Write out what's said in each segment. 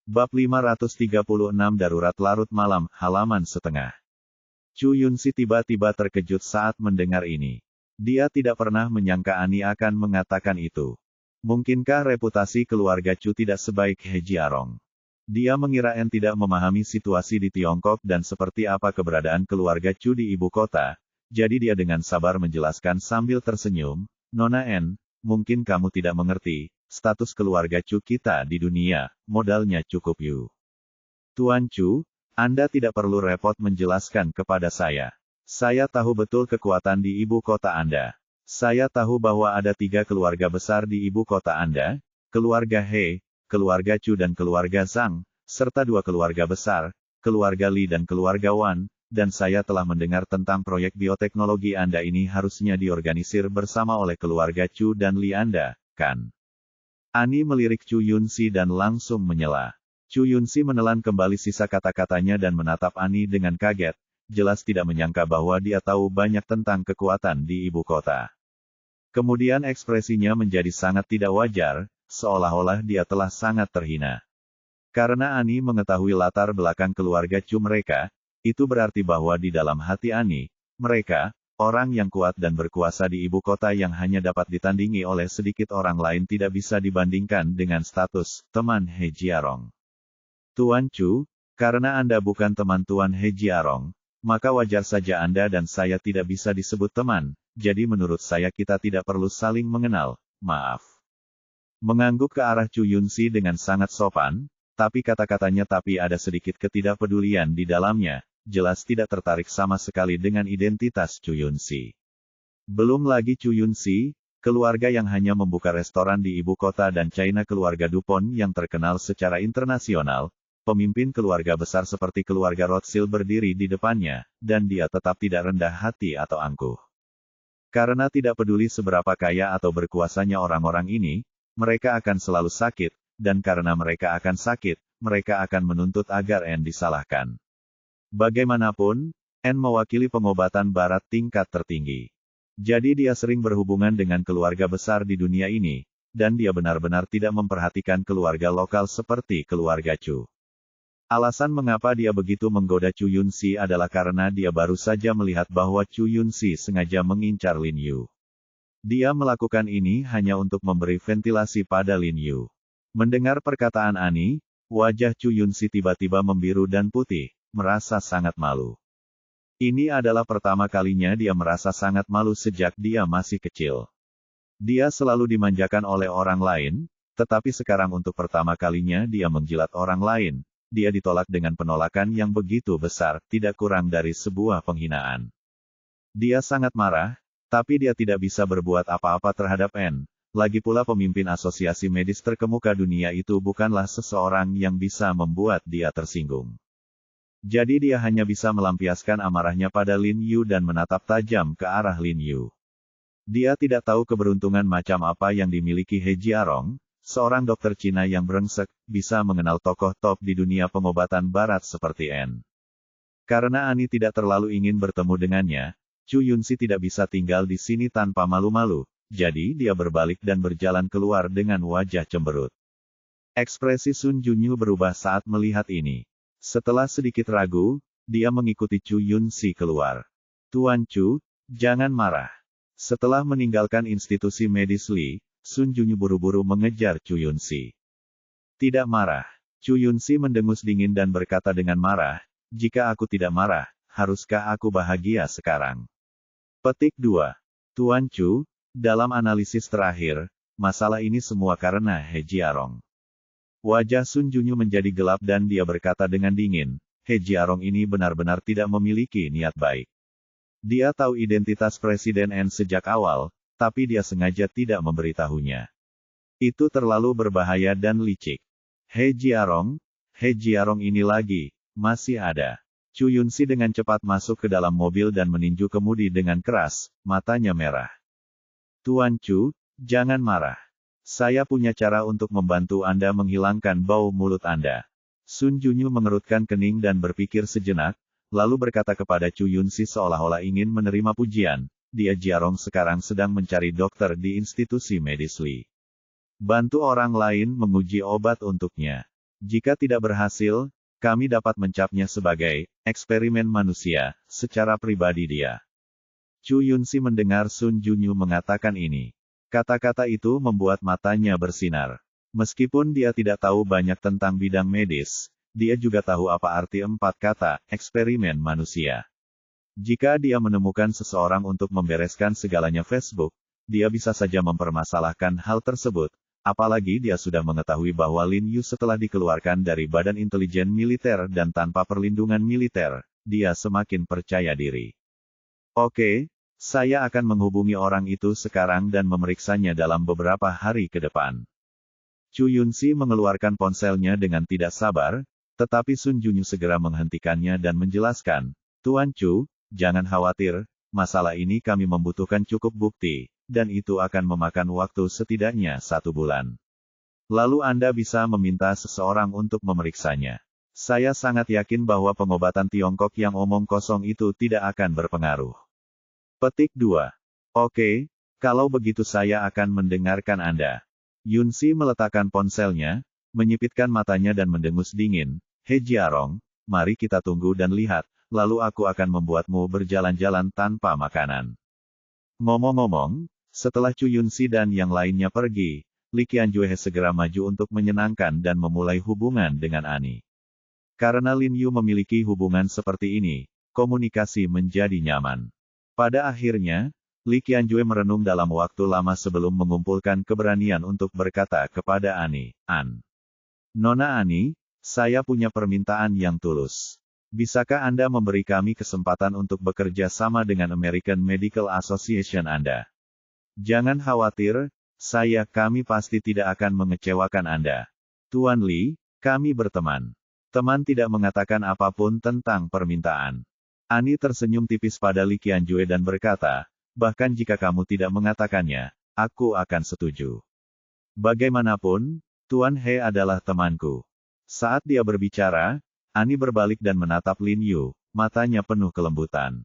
Bab 536 Darurat Larut Malam, halaman setengah. Chu Yunxi tiba-tiba terkejut saat mendengar ini. Dia tidak pernah menyangka Ani akan mengatakan itu. Mungkinkah reputasi keluarga Chu tidak sebaik He Jiarong? Dia mengira N tidak memahami situasi di Tiongkok dan seperti apa keberadaan keluarga Chu di ibu kota, jadi dia dengan sabar menjelaskan sambil tersenyum, Nona N, mungkin kamu tidak mengerti. Status keluarga Chu kita di dunia, modalnya cukup Yu. Tuan Chu, Anda tidak perlu repot menjelaskan kepada saya. Saya tahu betul kekuatan di ibu kota Anda. Saya tahu bahwa ada 3 keluarga besar di ibu kota Anda, keluarga He, keluarga Chu dan keluarga Zhang, serta 2 keluarga besar, keluarga Li dan keluarga Wan, dan saya telah mendengar tentang proyek bioteknologi Anda ini harusnya diorganisir bersama oleh keluarga Chu dan Li Anda, kan? Ani melirik Chu Yunxi dan langsung menyela. Chu Yunxi menelan kembali sisa kata-katanya dan menatap Ani dengan kaget, jelas tidak menyangka bahwa dia tahu banyak tentang kekuatan di ibu kota. Kemudian ekspresinya menjadi sangat tidak wajar, seolah-olah dia telah sangat terhina. Karena Ani mengetahui latar belakang keluarga Chu mereka, itu berarti bahwa di dalam hati Ani, mereka, orang yang kuat dan berkuasa di ibu kota yang hanya dapat ditandingi oleh sedikit orang lain tidak bisa dibandingkan dengan status teman He Jiarong. Tuan Chu, karena Anda bukan teman Tuan He Jiarong, maka wajar saja Anda dan saya tidak bisa disebut teman, jadi menurut saya kita tidak perlu saling mengenal, maaf. Mengangguk ke arah Chu Yunxi dengan sangat sopan, tapi kata-katanya tapi ada sedikit ketidakpedulian di dalamnya. Jelas tidak tertarik sama sekali dengan identitas Chu Yunxi. Belum lagi Chu Yunxi, keluarga yang hanya membuka restoran di ibu kota dan China keluarga Dupont yang terkenal secara internasional, pemimpin keluarga besar seperti keluarga Rothschild berdiri di depannya, dan dia tetap tidak rendah hati atau angkuh. Karena tidak peduli seberapa kaya atau berkuasanya orang-orang ini, mereka akan selalu sakit, dan karena mereka akan sakit, mereka akan menuntut agar N disalahkan. Bagaimanapun, N mewakili pengobatan barat tingkat tertinggi. Jadi dia sering berhubungan dengan keluarga besar di dunia ini, dan dia benar-benar tidak memperhatikan keluarga lokal seperti keluarga Chu. Alasan mengapa dia begitu menggoda Chu Yunxi adalah karena dia baru saja melihat bahwa Chu Yunxi sengaja mengincar Lin Yu. Dia melakukan ini hanya untuk memberi ventilasi pada Lin Yu. Mendengar perkataan Ani, wajah Chu Yunxi tiba-tiba membiru dan putih. Merasa sangat malu. Ini adalah pertama kalinya dia merasa sangat malu sejak dia masih kecil. Dia selalu dimanjakan oleh orang lain, tetapi sekarang untuk pertama kalinya dia menjilat orang lain. Dia ditolak dengan penolakan yang begitu besar, tidak kurang dari sebuah penghinaan. Dia sangat marah, tapi dia tidak bisa berbuat apa-apa terhadap N. Lagi pula pemimpin asosiasi medis terkemuka dunia itu bukanlah seseorang yang bisa membuat dia tersinggung. Jadi dia hanya bisa melampiaskan amarahnya pada Lin Yu dan menatap tajam ke arah Lin Yu. Dia tidak tahu keberuntungan macam apa yang dimiliki He Jiarong, seorang dokter Cina yang brengsek, bisa mengenal tokoh top di dunia pengobatan barat seperti N. Karena Ani tidak terlalu ingin bertemu dengannya, Chu Yunxi tidak bisa tinggal di sini tanpa malu-malu, jadi dia berbalik dan berjalan keluar dengan wajah cemberut. Ekspresi Sun Junyu berubah saat melihat ini. Setelah sedikit ragu, dia mengikuti Chu Yunxi keluar. Tuan Chu, jangan marah. Setelah meninggalkan institusi medis Li, Sun Junyu buru-buru mengejar Chu Yunxi. Tidak marah. Chu Yunxi mendengus dingin dan berkata dengan marah, jika aku tidak marah, haruskah aku bahagia sekarang? Petik 2. Tuan Chu, dalam analisis terakhir, masalah ini semua karena He Jiarong. Wajah Sun Junyu menjadi gelap dan dia berkata dengan dingin, He Jiarong ini benar-benar tidak memiliki niat baik. Dia tahu identitas Presiden N sejak awal, tapi dia sengaja tidak memberitahunya. Itu terlalu berbahaya dan licik. He Jiarong ini lagi, masih ada. Chu Yunxi dengan cepat masuk ke dalam mobil dan meninju kemudi dengan keras, matanya merah. Tuan Chu, jangan marah. Saya punya cara untuk membantu Anda menghilangkan bau mulut Anda. Sun Junyu mengerutkan kening dan berpikir sejenak, lalu berkata kepada Chu Yunxi seolah-olah ingin menerima pujian, dia Jiarong sekarang sedang mencari dokter di institusi medis Li. Bantu orang lain menguji obat untuknya. Jika tidak berhasil, kami dapat mencapnya sebagai eksperimen manusia. Secara pribadi dia. Chu Yunxi mendengar Sun Junyu mengatakan ini. Kata-kata itu membuat matanya bersinar. Meskipun dia tidak tahu banyak tentang bidang medis, dia juga tahu apa arti 4 kata eksperimen manusia. Jika dia menemukan seseorang untuk membereskan segalanya Facebook, dia bisa saja mempermasalahkan hal tersebut. Apalagi dia sudah mengetahui bahwa Lin Yu setelah dikeluarkan dari Badan Intelijen Militer dan tanpa perlindungan militer, dia semakin percaya diri. Oke, saya akan menghubungi orang itu sekarang dan memeriksanya dalam beberapa hari ke depan. Chu Yunxi mengeluarkan ponselnya dengan tidak sabar, tetapi Sun Junyu segera menghentikannya dan menjelaskan, Tuan Chu, jangan khawatir, masalah ini kami membutuhkan cukup bukti, dan itu akan memakan waktu setidaknya 1 bulan. Lalu Anda bisa meminta seseorang untuk memeriksanya. Saya sangat yakin bahwa pengobatan Tiongkok yang omong kosong itu tidak akan berpengaruh. Petik 2. Oke, kalau begitu saya akan mendengarkan Anda. Yunxi meletakkan ponselnya, menyipitkan matanya dan mendengus dingin. He Jiarong, mari kita tunggu dan lihat, lalu aku akan membuatmu berjalan-jalan tanpa makanan. Ngomong-ngomong, setelah Chu Yunxi dan yang lainnya pergi, Li Qianjue segera maju untuk menyenangkan dan memulai hubungan dengan Ani. Karena Lin Yu memiliki hubungan seperti ini, komunikasi menjadi nyaman. Pada akhirnya, Li Qianjue merenung dalam waktu lama sebelum mengumpulkan keberanian untuk berkata kepada Ani, Nona Ani, saya punya permintaan yang tulus. Bisakah Anda memberi kami kesempatan untuk bekerja sama dengan American Medical Association Anda? Jangan khawatir, kami pasti tidak akan mengecewakan Anda. Tuan Li, kami berteman. Teman tidak mengatakan apapun tentang permintaan. Ani tersenyum tipis pada Li Qianjue dan berkata, bahkan jika kamu tidak mengatakannya, aku akan setuju. Bagaimanapun, Tuan He adalah temanku. Saat dia berbicara, Ani berbalik dan menatap Lin Yu, matanya penuh kelembutan.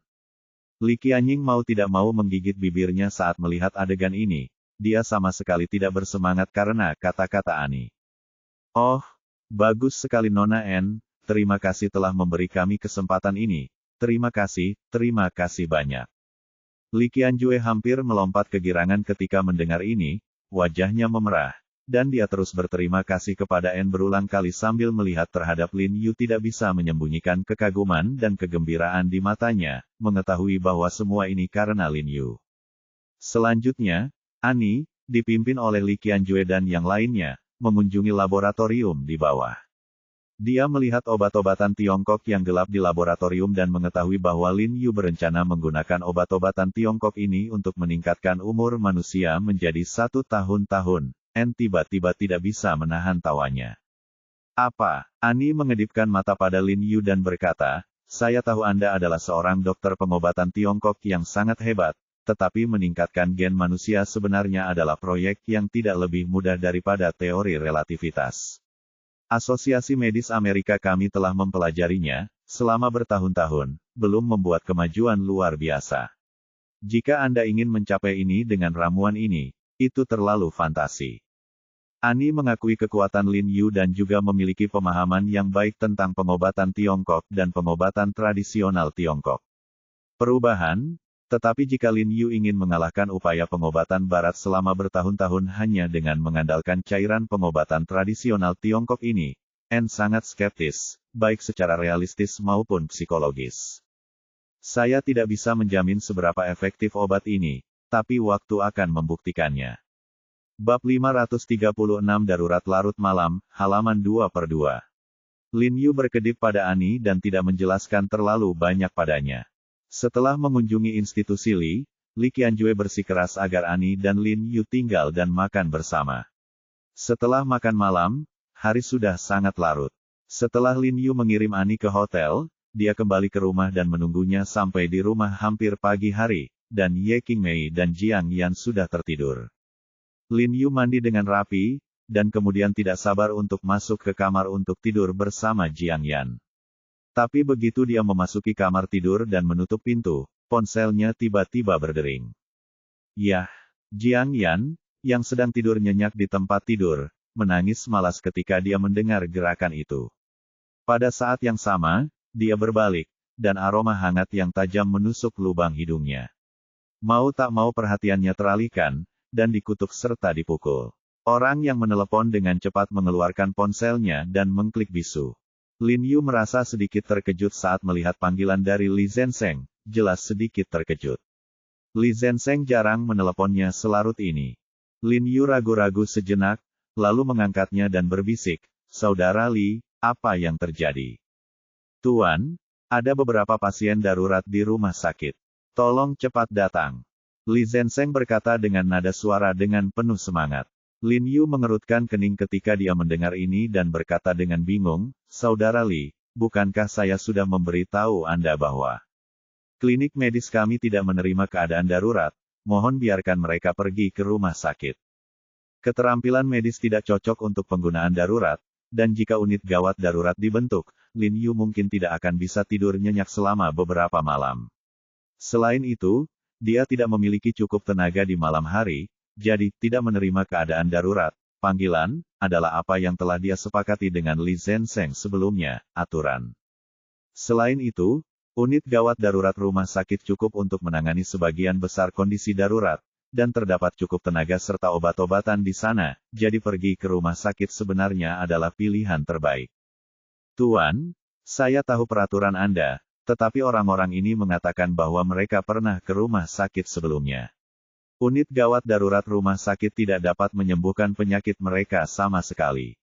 Li Qianying mau tidak mau menggigit bibirnya saat melihat adegan ini. Dia sama sekali tidak bersemangat karena kata-kata Ani. Oh, bagus sekali Nona N, terima kasih telah memberi kami kesempatan ini. Terima kasih banyak. Li Qianjue hampir melompat kegirangan ketika mendengar ini, wajahnya memerah. Dan dia terus berterima kasih kepada N berulang kali sambil melihat terhadap Lin Yu tidak bisa menyembunyikan kekaguman dan kegembiraan di matanya, mengetahui bahwa semua ini karena Lin Yu. Selanjutnya, Ani, dipimpin oleh Li Qianjue dan yang lainnya, mengunjungi laboratorium di bawah. Dia melihat obat-obatan Tiongkok yang gelap di laboratorium dan mengetahui bahwa Lin Yu berencana menggunakan obat-obatan Tiongkok ini untuk meningkatkan umur manusia menjadi 1 tahun. N tiba-tiba tidak bisa menahan tawanya. Apa? Ani mengedipkan mata pada Lin Yu dan berkata, saya tahu Anda adalah seorang dokter pengobatan Tiongkok yang sangat hebat, tetapi meningkatkan gen manusia sebenarnya adalah proyek yang tidak lebih mudah daripada teori relativitas. Asosiasi Medis Amerika kami telah mempelajarinya, selama bertahun-tahun, belum membuat kemajuan luar biasa. Jika Anda ingin mencapai ini dengan ramuan ini, itu terlalu fantasi. Ani mengakui kekuatan Lin Yu dan juga memiliki pemahaman yang baik tentang pengobatan Tiongkok dan pengobatan tradisional Tiongkok. Perubahan, tetapi jika Lin Yu ingin mengalahkan upaya pengobatan Barat selama bertahun-tahun hanya dengan mengandalkan cairan pengobatan tradisional Tiongkok ini, N sangat skeptis, baik secara realistis maupun psikologis. Saya tidak bisa menjamin seberapa efektif obat ini, tapi waktu akan membuktikannya. Bab 536 Darurat Larut Malam, halaman 2/2. Lin Yu berkedip pada Ani dan tidak menjelaskan terlalu banyak padanya. Setelah mengunjungi institusi Li Qianjue bersikeras agar Ani dan Lin Yu tinggal dan makan bersama. Setelah makan malam, hari sudah sangat larut. Setelah Lin Yu mengirim Ani ke hotel, dia kembali ke rumah dan menunggunya sampai di rumah hampir pagi hari, dan Ye Qingmei dan Jiang Yan sudah tertidur. Lin Yu mandi dengan rapi, dan kemudian tidak sabar untuk masuk ke kamar untuk tidur bersama Jiang Yan. Tapi begitu dia memasuki kamar tidur dan menutup pintu, ponselnya tiba-tiba berdering. Yah, Jiang Yan, yang sedang tidur nyenyak di tempat tidur, menangis malas ketika dia mendengar gerakan itu. Pada saat yang sama, dia berbalik, dan aroma hangat yang tajam menusuk lubang hidungnya. Mau tak mau perhatiannya teralihkan, dan dikutuk serta dipukul. Orang yang menelepon dengan cepat mengeluarkan ponselnya dan mengklik bisu. Lin Yu merasa sedikit terkejut saat melihat panggilan dari Li Zenseng, jelas sedikit terkejut. Li Zenseng jarang meneleponnya selarut ini. Lin Yu ragu-ragu sejenak, lalu mengangkatnya dan berbisik, "Saudara Li, apa yang terjadi?" "Tuan, ada beberapa pasien darurat di rumah sakit. Tolong cepat datang." Li Zenseng berkata dengan nada suara dengan penuh semangat. Lin Yu mengerutkan kening ketika dia mendengar ini dan berkata dengan bingung, "Saudara Li, bukankah saya sudah memberitahu Anda bahwa klinik medis kami tidak menerima keadaan darurat, mohon biarkan mereka pergi ke rumah sakit. Keterampilan medis tidak cocok untuk penggunaan darurat, dan jika unit gawat darurat dibentuk, Lin Yu mungkin tidak akan bisa tidur nyenyak selama beberapa malam. Selain itu, dia tidak memiliki cukup tenaga di malam hari, jadi tidak menerima keadaan darurat. Panggilan adalah apa yang telah dia sepakati dengan Li Zenseng sebelumnya, aturan. Selain itu, unit gawat darurat rumah sakit cukup untuk menangani sebagian besar kondisi darurat, dan terdapat cukup tenaga serta obat-obatan di sana, jadi pergi ke rumah sakit sebenarnya adalah pilihan terbaik. Tuan, saya tahu peraturan Anda, tetapi orang-orang ini mengatakan bahwa mereka pernah ke rumah sakit sebelumnya. Unit gawat darurat rumah sakit tidak dapat menyembuhkan penyakit mereka sama sekali.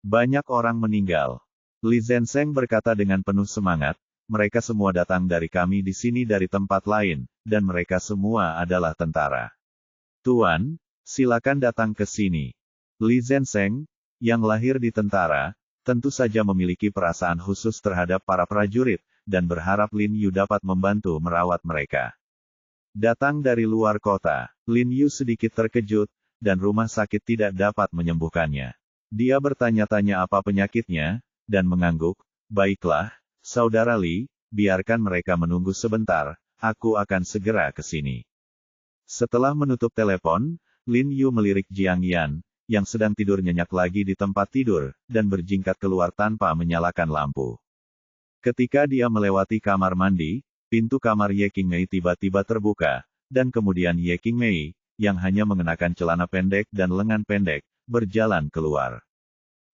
Banyak orang meninggal. Li Zenseng berkata dengan penuh semangat, "Mereka semua datang dari kami di sini dari tempat lain, dan mereka semua adalah tentara. Tuan, silakan datang ke sini." Li Zenseng, yang lahir di tentara, tentu saja memiliki perasaan khusus terhadap para prajurit, dan berharap Lin Yu dapat membantu merawat mereka. Datang dari luar kota, Lin Yu sedikit terkejut, dan rumah sakit tidak dapat menyembuhkannya. Dia bertanya-tanya apa penyakitnya, dan mengangguk, "Baiklah, Saudara Li, biarkan mereka menunggu sebentar, aku akan segera ke sini." Setelah menutup telepon, Lin Yu melirik Jiang Yan, yang sedang tidur nyenyak lagi di tempat tidur, dan berjingkat keluar tanpa menyalakan lampu. Ketika dia melewati kamar mandi, pintu kamar Ye Qingmei tiba-tiba terbuka, dan kemudian Ye Qingmei, yang hanya mengenakan celana pendek dan lengan pendek, berjalan keluar.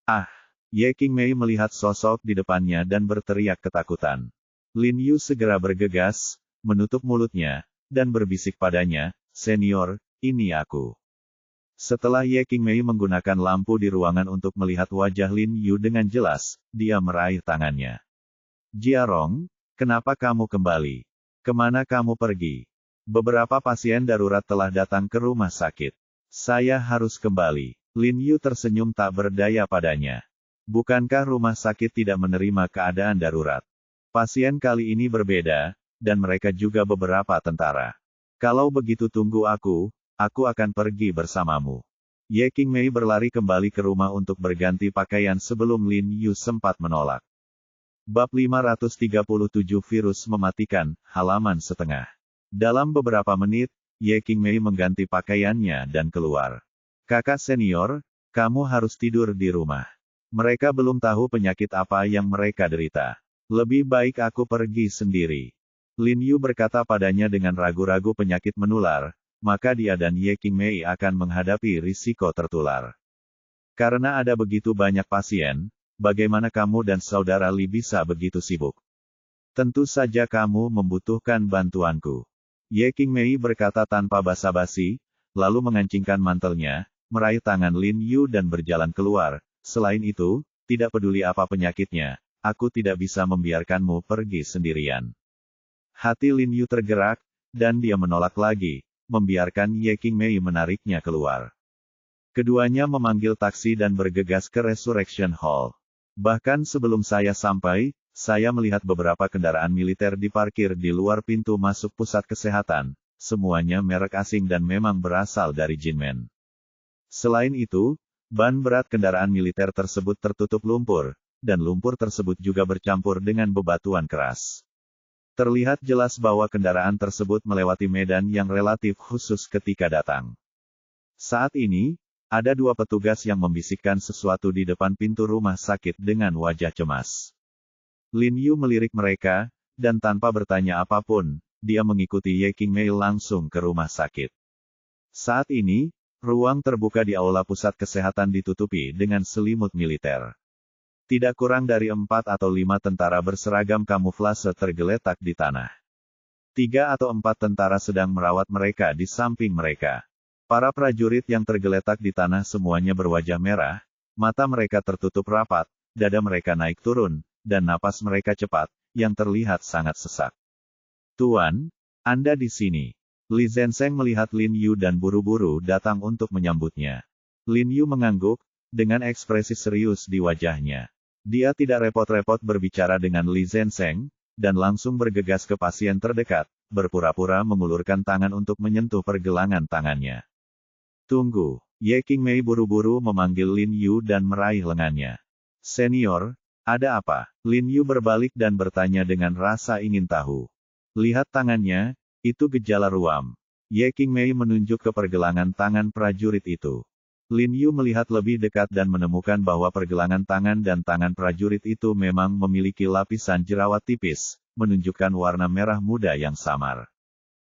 "Ah!" Ye Qingmei melihat sosok di depannya dan berteriak ketakutan. Lin Yu segera bergegas, menutup mulutnya, dan berbisik padanya, "Senior, ini aku." Setelah Ye Qingmei menggunakan lampu di ruangan untuk melihat wajah Lin Yu dengan jelas, dia meraih tangannya. "Jiarong, kenapa kamu kembali? Kemana kamu pergi?" "Beberapa pasien darurat telah datang ke rumah sakit. Saya harus kembali." Lin Yu tersenyum tak berdaya padanya. "Bukankah rumah sakit tidak menerima keadaan darurat? Pasien kali ini berbeda, dan mereka juga beberapa tentara. Kalau begitu tunggu aku akan pergi bersamamu." Ye Qingmei berlari kembali ke rumah untuk berganti pakaian sebelum Lin Yu sempat menolak. Bab 537 Virus Mematikan, halaman setengah. Dalam beberapa menit, Ye Qingmei mengganti pakaiannya dan keluar. "Kakak senior, kamu harus tidur di rumah. Mereka belum tahu penyakit apa yang mereka derita. Lebih baik aku pergi sendiri." Lin Yu berkata padanya dengan ragu-ragu penyakit menular, maka dia dan Ye Qingmei akan menghadapi risiko tertular. "Karena ada begitu banyak pasien, bagaimana kamu dan Saudara Li bisa begitu sibuk? Tentu saja kamu membutuhkan bantuanku." Ye Qingmei berkata tanpa basa-basi, lalu mengancingkan mantelnya, meraih tangan Lin Yu dan berjalan keluar. "Selain itu, tidak peduli apa penyakitnya, aku tidak bisa membiarkanmu pergi sendirian." Hati Lin Yu tergerak, dan dia menolak lagi, membiarkan Ye Qingmei menariknya keluar. Keduanya memanggil taksi dan bergegas ke Resurrection Hall. "Bahkan sebelum saya sampai, saya melihat beberapa kendaraan militer diparkir di luar pintu masuk pusat kesehatan, semuanya merek asing dan memang berasal dari Jinmen. Selain itu, ban berat kendaraan militer tersebut tertutup lumpur, dan lumpur tersebut juga bercampur dengan bebatuan keras. Terlihat jelas bahwa kendaraan tersebut melewati medan yang relatif khusus ketika datang. Saat ini, Ada dua petugas yang membisikkan sesuatu di depan pintu rumah sakit dengan wajah cemas. Lin Yu melirik mereka, dan tanpa bertanya apapun, dia mengikuti Ye Qingmei langsung ke rumah sakit. Saat ini, ruang terbuka di aula pusat kesehatan ditutupi dengan selimut militer. Tidak kurang dari 4 atau 5 tentara berseragam kamuflase tergeletak di tanah. 3 atau 4 tentara sedang merawat mereka di samping mereka. Para prajurit yang tergeletak di tanah semuanya berwajah merah, mata mereka tertutup rapat, dada mereka naik turun, dan napas mereka cepat, yang terlihat sangat sesak. Tuan, Anda di sini. Li Zenseng melihat Lin Yu dan buru-buru datang untuk menyambutnya. Lin Yu mengangguk, dengan ekspresi serius di wajahnya. Dia tidak repot-repot berbicara dengan Li Zenseng, dan langsung bergegas ke pasien terdekat, berpura-pura mengulurkan tangan untuk menyentuh pergelangan tangannya. Tunggu, Ye Qingmei buru-buru memanggil Lin Yu dan meraih lengannya. Senior, ada apa? Lin Yu berbalik dan bertanya dengan rasa ingin tahu. Lihat tangannya, itu gejala ruam. Ye Qingmei menunjuk ke pergelangan tangan prajurit itu. Lin Yu melihat lebih dekat dan menemukan bahwa pergelangan tangan dan tangan prajurit itu memang memiliki lapisan jerawat tipis, menunjukkan warna merah muda yang samar.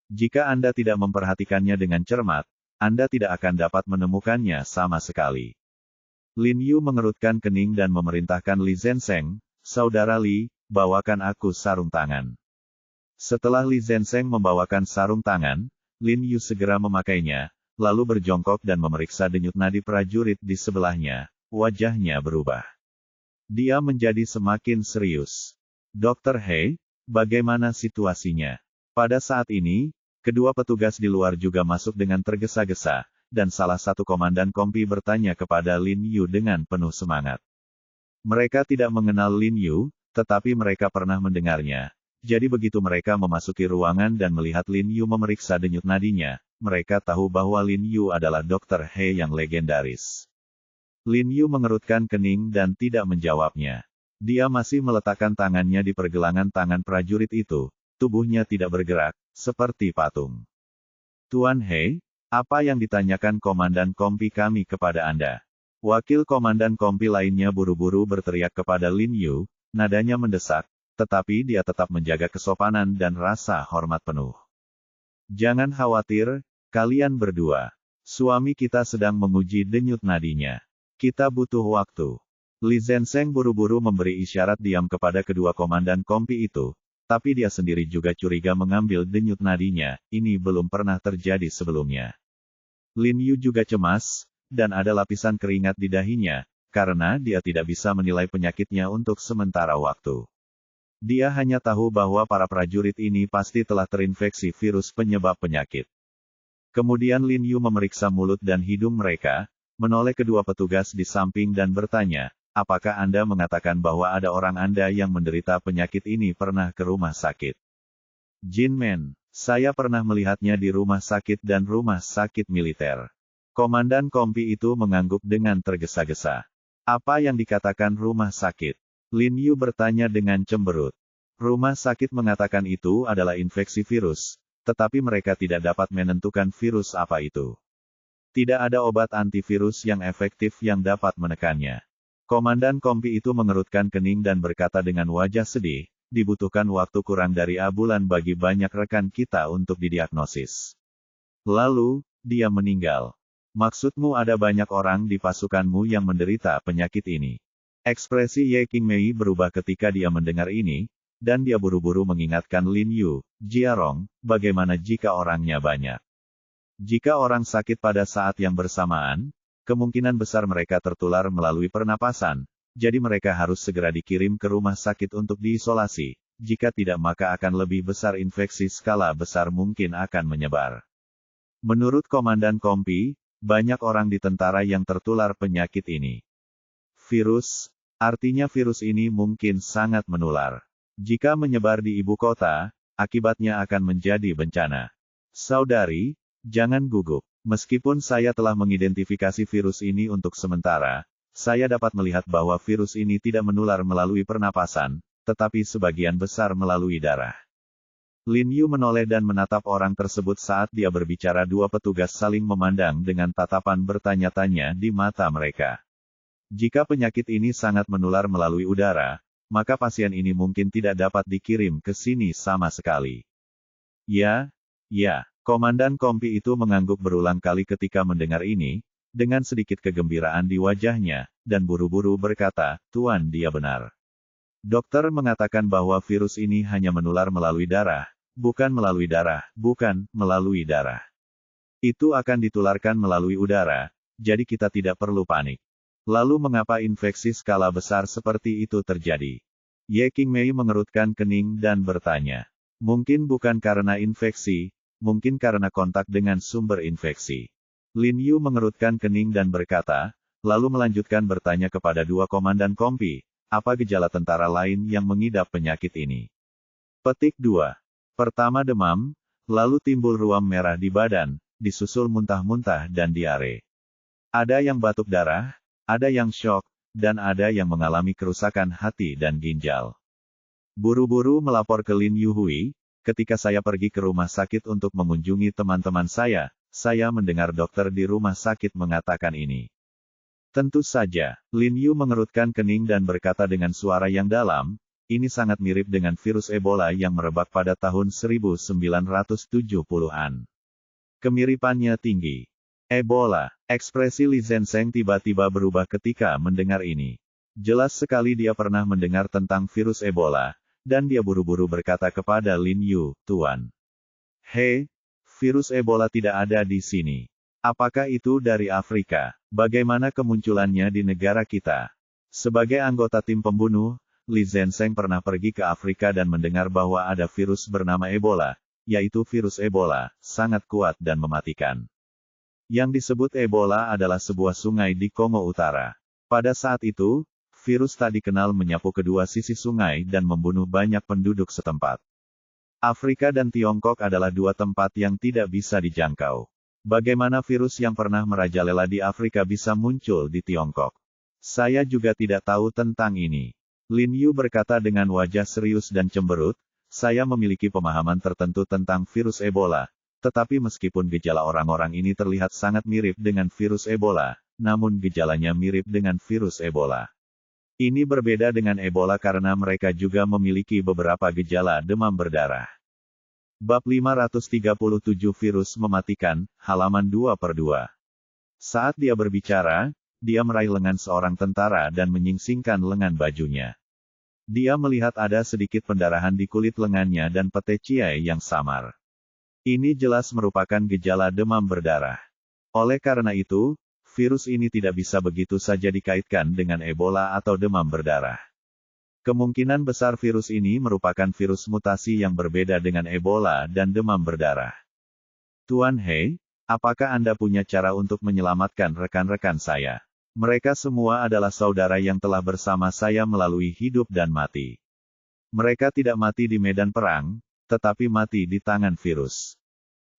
Jika Anda tidak memperhatikannya dengan cermat, Anda tidak akan dapat menemukannya sama sekali. Lin Yu mengerutkan kening dan memerintahkan Li Zenseng, Saudara Li, bawakan aku sarung tangan. Setelah Li Zenseng membawakan sarung tangan, Lin Yu segera memakainya, lalu berjongkok dan memeriksa denyut nadi prajurit di sebelahnya. Wajahnya berubah. Dia menjadi semakin serius. Dr. He, bagaimana situasinya? Pada saat ini, kedua petugas di luar juga masuk dengan tergesa-gesa, dan salah satu komandan kompi bertanya kepada Lin Yu dengan penuh semangat. Mereka tidak mengenal Lin Yu, tetapi mereka pernah mendengarnya. Jadi begitu mereka memasuki ruangan dan melihat Lin Yu memeriksa denyut nadinya, mereka tahu bahwa Lin Yu adalah Dr. He yang legendaris. Lin Yu mengerutkan kening dan tidak menjawabnya. Dia masih meletakkan tangannya di pergelangan tangan prajurit itu, tubuhnya tidak bergerak, seperti patung. Tuan He, apa yang ditanyakan komandan kompi kami kepada Anda? Wakil komandan kompi lainnya buru-buru berteriak kepada Lin Yu, nadanya mendesak, tetapi dia tetap menjaga kesopanan dan rasa hormat penuh. Jangan khawatir, kalian berdua. Suami kita sedang menguji denyut nadinya. Kita butuh waktu. Li Zenseng buru-buru memberi isyarat diam kepada kedua komandan kompi itu, tapi dia sendiri juga curiga mengambil denyut nadinya, ini belum pernah terjadi sebelumnya. Lin Yu juga cemas, dan ada lapisan keringat di dahinya, karena dia tidak bisa menilai penyakitnya untuk sementara waktu. Dia hanya tahu bahwa para prajurit ini pasti telah terinfeksi virus penyebab penyakit. Kemudian Lin Yu memeriksa mulut dan hidung mereka, menoleh kedua petugas di samping dan bertanya, apakah Anda mengatakan bahwa ada orang Anda yang menderita penyakit ini pernah ke rumah sakit? Jin Men, saya pernah melihatnya di rumah sakit dan rumah sakit militer. Komandan kompi itu mengangguk dengan tergesa-gesa. Apa yang dikatakan rumah sakit? Lin Yu bertanya dengan cemberut. Rumah sakit mengatakan itu adalah infeksi virus, tetapi mereka tidak dapat menentukan virus apa itu. Tidak ada obat antivirus yang efektif yang dapat menekannya. Komandan kompi itu mengerutkan kening dan berkata dengan wajah sedih, dibutuhkan waktu kurang dari bulan bagi banyak rekan kita untuk didiagnosis. Lalu, dia meninggal. Maksudmu ada banyak orang di pasukanmu yang menderita penyakit ini. Ekspresi Ye Qingmei berubah ketika dia mendengar ini, dan dia buru-buru mengingatkan Lin Yu, Jiarong, bagaimana jika orangnya banyak? Jika orang sakit pada saat yang bersamaan, kemungkinan besar mereka tertular melalui pernapasan, jadi mereka harus segera dikirim ke rumah sakit untuk diisolasi, jika tidak maka akan lebih besar infeksi skala besar mungkin akan menyebar. Menurut Komandan Kompi, banyak orang di tentara yang tertular penyakit ini. Virus, artinya virus ini mungkin sangat menular. Jika menyebar di ibu kota, akibatnya akan menjadi bencana. Saudari, jangan gugup. Meskipun saya telah mengidentifikasi virus ini untuk sementara, saya dapat melihat bahwa virus ini tidak menular melalui pernapasan, tetapi sebagian besar melalui darah. Lin Yu menoleh dan menatap orang tersebut saat dia berbicara. Dua petugas saling memandang dengan tatapan bertanya-tanya di mata mereka. Jika penyakit ini sangat menular melalui udara, maka pasien ini mungkin tidak dapat dikirim ke sini sama sekali. Ya, Komandan Kompi itu mengangguk berulang kali ketika mendengar ini, dengan sedikit kegembiraan di wajahnya, dan buru-buru berkata, "Tuan, dia benar. Dokter mengatakan bahwa virus ini hanya menular melalui darah, bukan melalui darah, bukan melalui darah. Itu akan ditularkan melalui udara, jadi kita tidak perlu panik. Lalu mengapa infeksi skala besar seperti itu terjadi?" Ye Qingmei mengerutkan kening dan bertanya. Mungkin bukan karena infeksi, mungkin karena kontak dengan sumber infeksi. Lin Yu mengerutkan kening dan berkata, lalu melanjutkan bertanya kepada dua komandan Kompi, apa gejala tentara lain yang mengidap penyakit ini? Petik 2. Pertama demam, lalu timbul ruam merah di badan, disusul muntah-muntah dan diare. Ada yang batuk darah, ada yang syok, dan ada yang mengalami kerusakan hati dan ginjal. Buru-buru melapor ke Lin Yuhui, ketika saya pergi ke rumah sakit untuk mengunjungi teman-teman saya mendengar dokter di rumah sakit mengatakan ini. Tentu saja, Lin Yu mengerutkan kening dan berkata dengan suara yang dalam, ini sangat mirip dengan virus Ebola yang merebak pada tahun 1970-an. Kemiripannya tinggi. Ebola, ekspresi Li Zenseng tiba-tiba berubah ketika mendengar ini. Jelas sekali dia pernah mendengar tentang virus Ebola, dan dia buru-buru berkata kepada Lin Yu, Tuan. Hei, virus Ebola tidak ada di sini. Apakah itu dari Afrika? Bagaimana kemunculannya di negara kita? Sebagai anggota tim pembunuh, Li Zenseng pernah pergi ke Afrika dan mendengar bahwa ada virus bernama Ebola, yaitu virus Ebola, sangat kuat dan mematikan. Yang disebut Ebola adalah sebuah sungai di Kongo Utara. Pada saat itu, virus tak dikenal menyapu kedua sisi sungai dan membunuh banyak penduduk setempat. Afrika dan Tiongkok adalah dua tempat yang tidak bisa dijangkau. Bagaimana virus yang pernah merajalela di Afrika bisa muncul di Tiongkok? Saya juga tidak tahu tentang ini. Lin Yu berkata dengan wajah serius dan cemberut, saya memiliki pemahaman tertentu tentang virus Ebola, tetapi meskipun gejala orang-orang ini terlihat sangat mirip dengan virus Ebola, namun gejalanya mirip dengan virus Ebola. Ini berbeda dengan Ebola karena mereka juga memiliki beberapa gejala demam berdarah. Bab 537 Virus Mematikan, halaman 2/2. Saat dia berbicara, dia meraih lengan seorang tentara dan menyingsingkan lengan bajunya. Dia melihat ada sedikit pendarahan di kulit lengannya dan pete ciai yang samar. Ini jelas merupakan gejala demam berdarah. Oleh karena itu, virus ini tidak bisa begitu saja dikaitkan dengan Ebola atau demam berdarah. Kemungkinan besar virus ini merupakan virus mutasi yang berbeda dengan Ebola dan demam berdarah. Tuan He, apakah Anda punya cara untuk menyelamatkan rekan-rekan saya? Mereka semua adalah saudara yang telah bersama saya melalui hidup dan mati. Mereka tidak mati di medan perang, tetapi mati di tangan virus.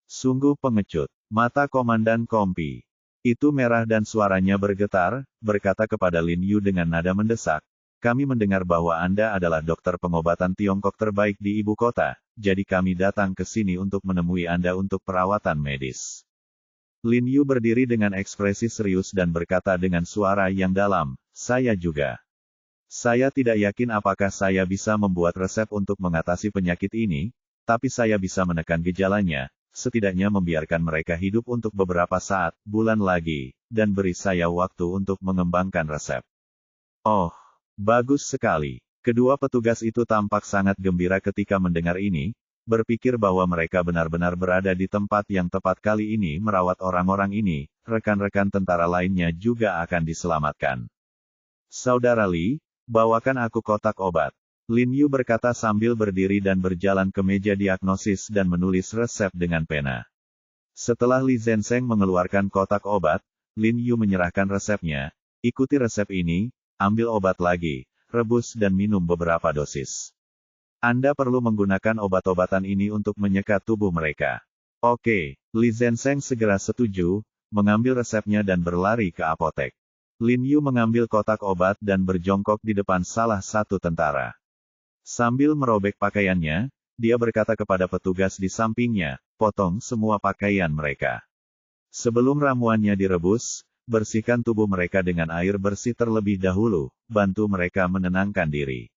Sungguh pengecut. Mata Komandan Kompi itu merah dan suaranya bergetar, berkata kepada Lin Yu dengan nada mendesak. Kami mendengar bahwa Anda adalah dokter pengobatan Tiongkok terbaik di ibu kota, jadi kami datang ke sini untuk menemui Anda untuk perawatan medis. Lin Yu berdiri dengan ekspresi serius dan berkata dengan suara yang dalam, saya juga. Saya tidak yakin apakah saya bisa membuat resep untuk mengatasi penyakit ini, tapi saya bisa menekan gejalanya, setidaknya membiarkan mereka hidup untuk beberapa saat, bulan lagi, dan beri saya waktu untuk mengembangkan resep. Oh. Bagus sekali. Kedua petugas itu tampak sangat gembira ketika mendengar ini, berpikir bahwa mereka benar-benar berada di tempat yang tepat kali ini merawat orang-orang ini, rekan-rekan tentara lainnya juga akan diselamatkan. Saudara Li, bawakan aku kotak obat. Lin Yu berkata sambil berdiri dan berjalan ke meja diagnosis dan menulis resep dengan pena. Setelah Li Zenseng mengeluarkan kotak obat, Lin Yu menyerahkan resepnya, ikuti resep ini, ambil obat lagi, rebus dan minum beberapa dosis. Anda perlu menggunakan obat-obatan ini untuk menyekat tubuh mereka. Oke, Li Zenseng segera setuju, mengambil resepnya dan berlari ke apotek. Lin Yu mengambil kotak obat dan berjongkok di depan salah satu tentara. Sambil merobek pakaiannya, dia berkata kepada petugas di sampingnya, potong semua pakaian mereka. Sebelum ramuannya direbus, bersihkan tubuh mereka dengan air bersih terlebih dahulu, bantu mereka menenangkan diri.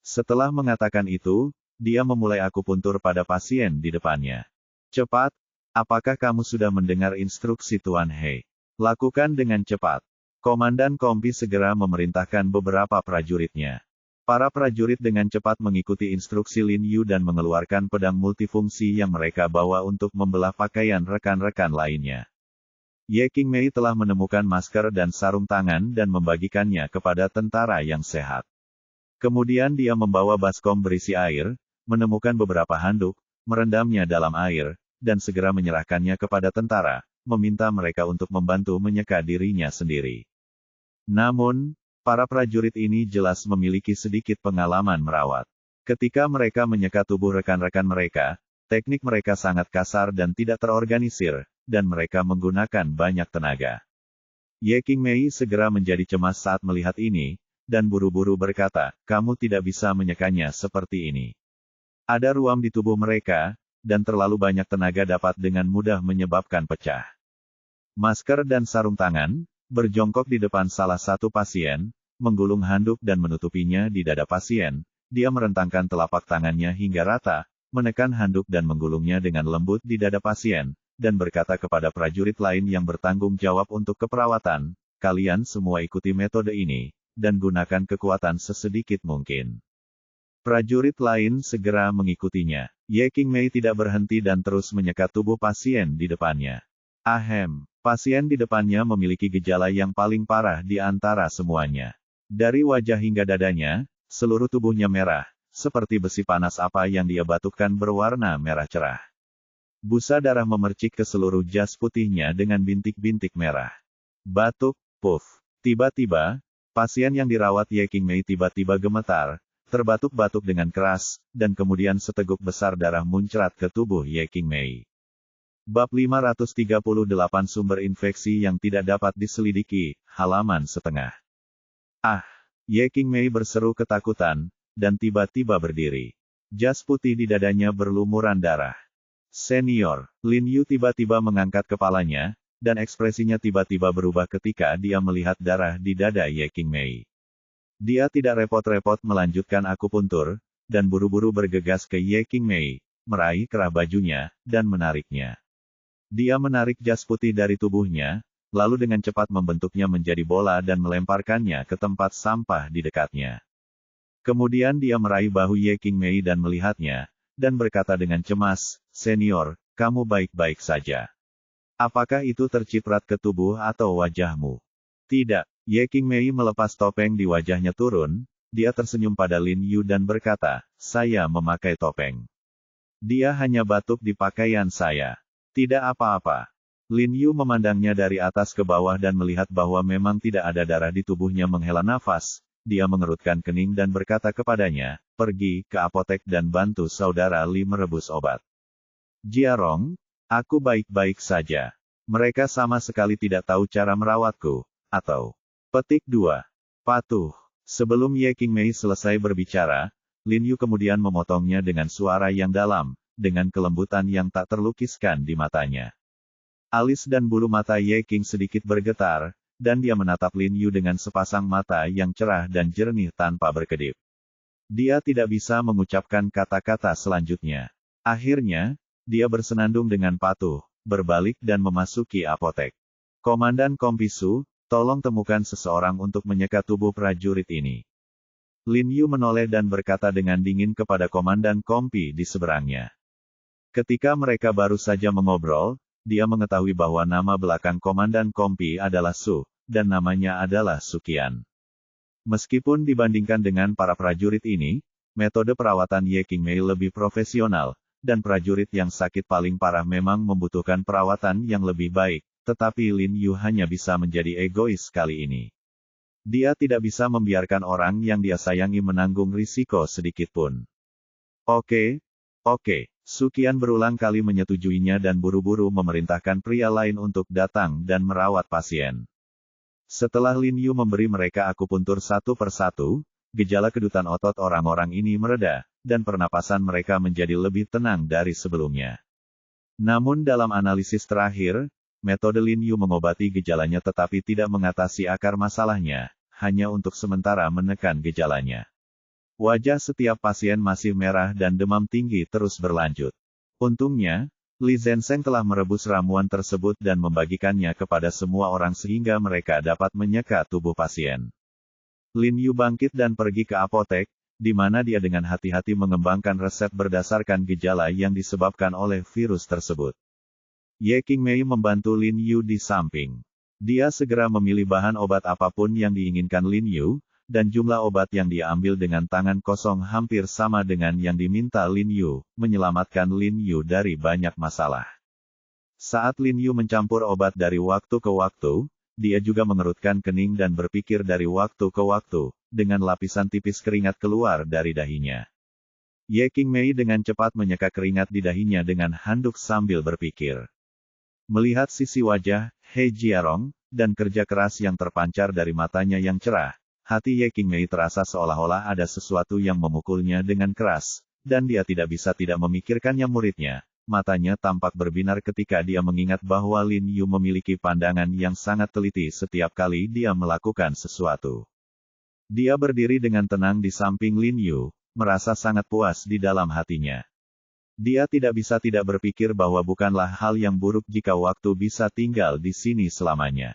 Setelah mengatakan itu, dia memulai akupuntur pada pasien di depannya. Cepat, apakah kamu sudah mendengar instruksi Tuan He? Lakukan dengan cepat. Komandan Kompi segera memerintahkan beberapa prajuritnya. Para prajurit dengan cepat mengikuti instruksi Lin Yu dan mengeluarkan pedang multifungsi yang mereka bawa untuk membelah pakaian rekan-rekan lainnya. Ye Qingmei telah menemukan masker dan sarung tangan dan membagikannya kepada tentara yang sehat. Kemudian dia membawa baskom berisi air, menemukan beberapa handuk, merendamnya dalam air, dan segera menyerahkannya kepada tentara, meminta mereka untuk membantu menyeka dirinya sendiri. Namun, para prajurit ini jelas memiliki sedikit pengalaman merawat. Ketika mereka menyeka tubuh rekan-rekan mereka, teknik mereka sangat kasar dan tidak terorganisir, dan mereka menggunakan banyak tenaga. Ye Qingmei segera menjadi cemas saat melihat ini, dan buru-buru berkata, kamu tidak bisa menyekanya seperti ini. Ada ruam di tubuh mereka, dan terlalu banyak tenaga dapat dengan mudah menyebabkan pecah. Masker dan sarung tangan, berjongkok di depan salah satu pasien, menggulung handuk dan menutupinya di dada pasien, dia merentangkan telapak tangannya hingga rata, menekan handuk dan menggulungnya dengan lembut di dada pasien, dan berkata kepada prajurit lain yang bertanggung jawab untuk keperawatan, kalian semua ikuti metode ini, dan gunakan kekuatan sesedikit mungkin. Prajurit lain segera mengikutinya. Ye Qingmei tidak berhenti dan terus menyekat tubuh pasien di depannya. Ahem, pasien di depannya memiliki gejala yang paling parah di antara semuanya. Dari wajah hingga dadanya, seluruh tubuhnya merah, seperti besi panas apa yang dia batukkan berwarna merah cerah. Busa darah memercik ke seluruh jas putihnya dengan bintik-bintik merah. Batuk, puff. Tiba-tiba, pasien yang dirawat Ye Qingmei tiba-tiba gemetar, terbatuk-batuk dengan keras, dan kemudian seteguk besar darah muncrat ke tubuh Ye Qingmei. Bab 538 Sumber infeksi yang tidak dapat diselidiki, halaman setengah. Ah! Ye Qingmei berseru ketakutan, dan tiba-tiba berdiri. Jas putih di dadanya berlumuran darah. Senior, Lin Yu tiba-tiba mengangkat kepalanya, dan ekspresinya tiba-tiba berubah ketika dia melihat darah di dada Ye Qingmei. Dia tidak repot-repot melanjutkan akupuntur, dan buru-buru bergegas ke Ye Qingmei, meraih kerah bajunya, dan menariknya. Dia menarik jas putih dari tubuhnya, lalu dengan cepat membentuknya menjadi bola dan melemparkannya ke tempat sampah di dekatnya. Kemudian dia meraih bahu Ye Qingmei dan melihatnya, dan berkata dengan cemas, "Senior, kamu baik-baik saja. Apakah itu terciprat ke tubuh atau wajahmu?" Tidak. Ye Qingmei melepas topeng di wajahnya turun, dia tersenyum pada Lin Yu dan berkata, "Saya memakai topeng. Dia hanya batuk di pakaian saya. Tidak apa-apa." Lin Yu memandangnya dari atas ke bawah dan melihat bahwa memang tidak ada darah di tubuhnya. Menghela nafas, dia mengerutkan kening dan berkata kepadanya, "Pergi ke apotek dan bantu saudara Li merebus obat." "Jiarong, aku baik-baik saja. Mereka sama sekali tidak tahu cara merawatku." Atau, petik 2. Patuh. Sebelum Ye Qingmei selesai berbicara, Lin Yu kemudian memotongnya dengan suara yang dalam, dengan kelembutan yang tak terlukiskan di matanya. Alis dan bulu mata Ye Qing sedikit bergetar, dan dia menatap Lin Yu dengan sepasang mata yang cerah dan jernih tanpa berkedip. Dia tidak bisa mengucapkan kata-kata selanjutnya. Akhirnya, dia bersenandung dengan patuh, berbalik dan memasuki apotek. "Komandan Kompisu, tolong temukan seseorang untuk menyeka tubuh prajurit ini." Lin Yu menoleh dan berkata dengan dingin kepada Komandan Kompi di seberangnya. Ketika mereka baru saja mengobrol, dia mengetahui bahwa nama belakang Komandan Kompi adalah Su, dan namanya adalah Sukian. Meskipun dibandingkan dengan para prajurit ini, metode perawatan Ye Qingmei lebih profesional, dan prajurit yang sakit paling parah memang membutuhkan perawatan yang lebih baik, tetapi Lin Yu hanya bisa menjadi egois kali ini. Dia tidak bisa membiarkan orang yang dia sayangi menanggung risiko sedikit pun. Oke. Sukian berulang kali menyetujuinya dan buru-buru memerintahkan pria lain untuk datang dan merawat pasien. Setelah Lin Yu memberi mereka akupuntur satu persatu, gejala kedutan otot orang-orang ini mereda, dan pernapasan mereka menjadi lebih tenang dari sebelumnya. Namun dalam analisis terakhir, metode Lin Yu mengobati gejalanya tetapi tidak mengatasi akar masalahnya, hanya untuk sementara menekan gejalanya. Wajah setiap pasien masih merah dan demam tinggi terus berlanjut. Untungnya, Li Zhensheng telah merebus ramuan tersebut dan membagikannya kepada semua orang sehingga mereka dapat menyeka tubuh pasien. Lin Yu bangkit dan pergi ke apotek, di mana dia dengan hati-hati mengembangkan resep berdasarkan gejala yang disebabkan oleh virus tersebut. Ye Qingmei membantu Lin Yu di samping. Dia segera memilih bahan obat apapun yang diinginkan Lin Yu, dan jumlah obat yang dia ambil dengan tangan kosong hampir sama dengan yang diminta Lin Yu, menyelamatkan Lin Yu dari banyak masalah. Saat Lin Yu mencampur obat dari waktu ke waktu, dia juga mengerutkan kening dan berpikir dari waktu ke waktu, dengan lapisan tipis keringat keluar dari dahinya. Ye Qingmei dengan cepat menyeka keringat di dahinya dengan handuk sambil berpikir. Melihat sisi wajah He Jiarong, dan kerja keras yang terpancar dari matanya yang cerah, hati Ye Qingmei terasa seolah-olah ada sesuatu yang memukulnya dengan keras, dan dia tidak bisa tidak memikirkannya muridnya. Matanya tampak berbinar ketika dia mengingat bahwa Lin Yu memiliki pandangan yang sangat teliti setiap kali dia melakukan sesuatu. Dia berdiri dengan tenang di samping Lin Yu, merasa sangat puas di dalam hatinya. Dia tidak bisa tidak berpikir bahwa bukanlah hal yang buruk jika waktu bisa tinggal di sini selamanya.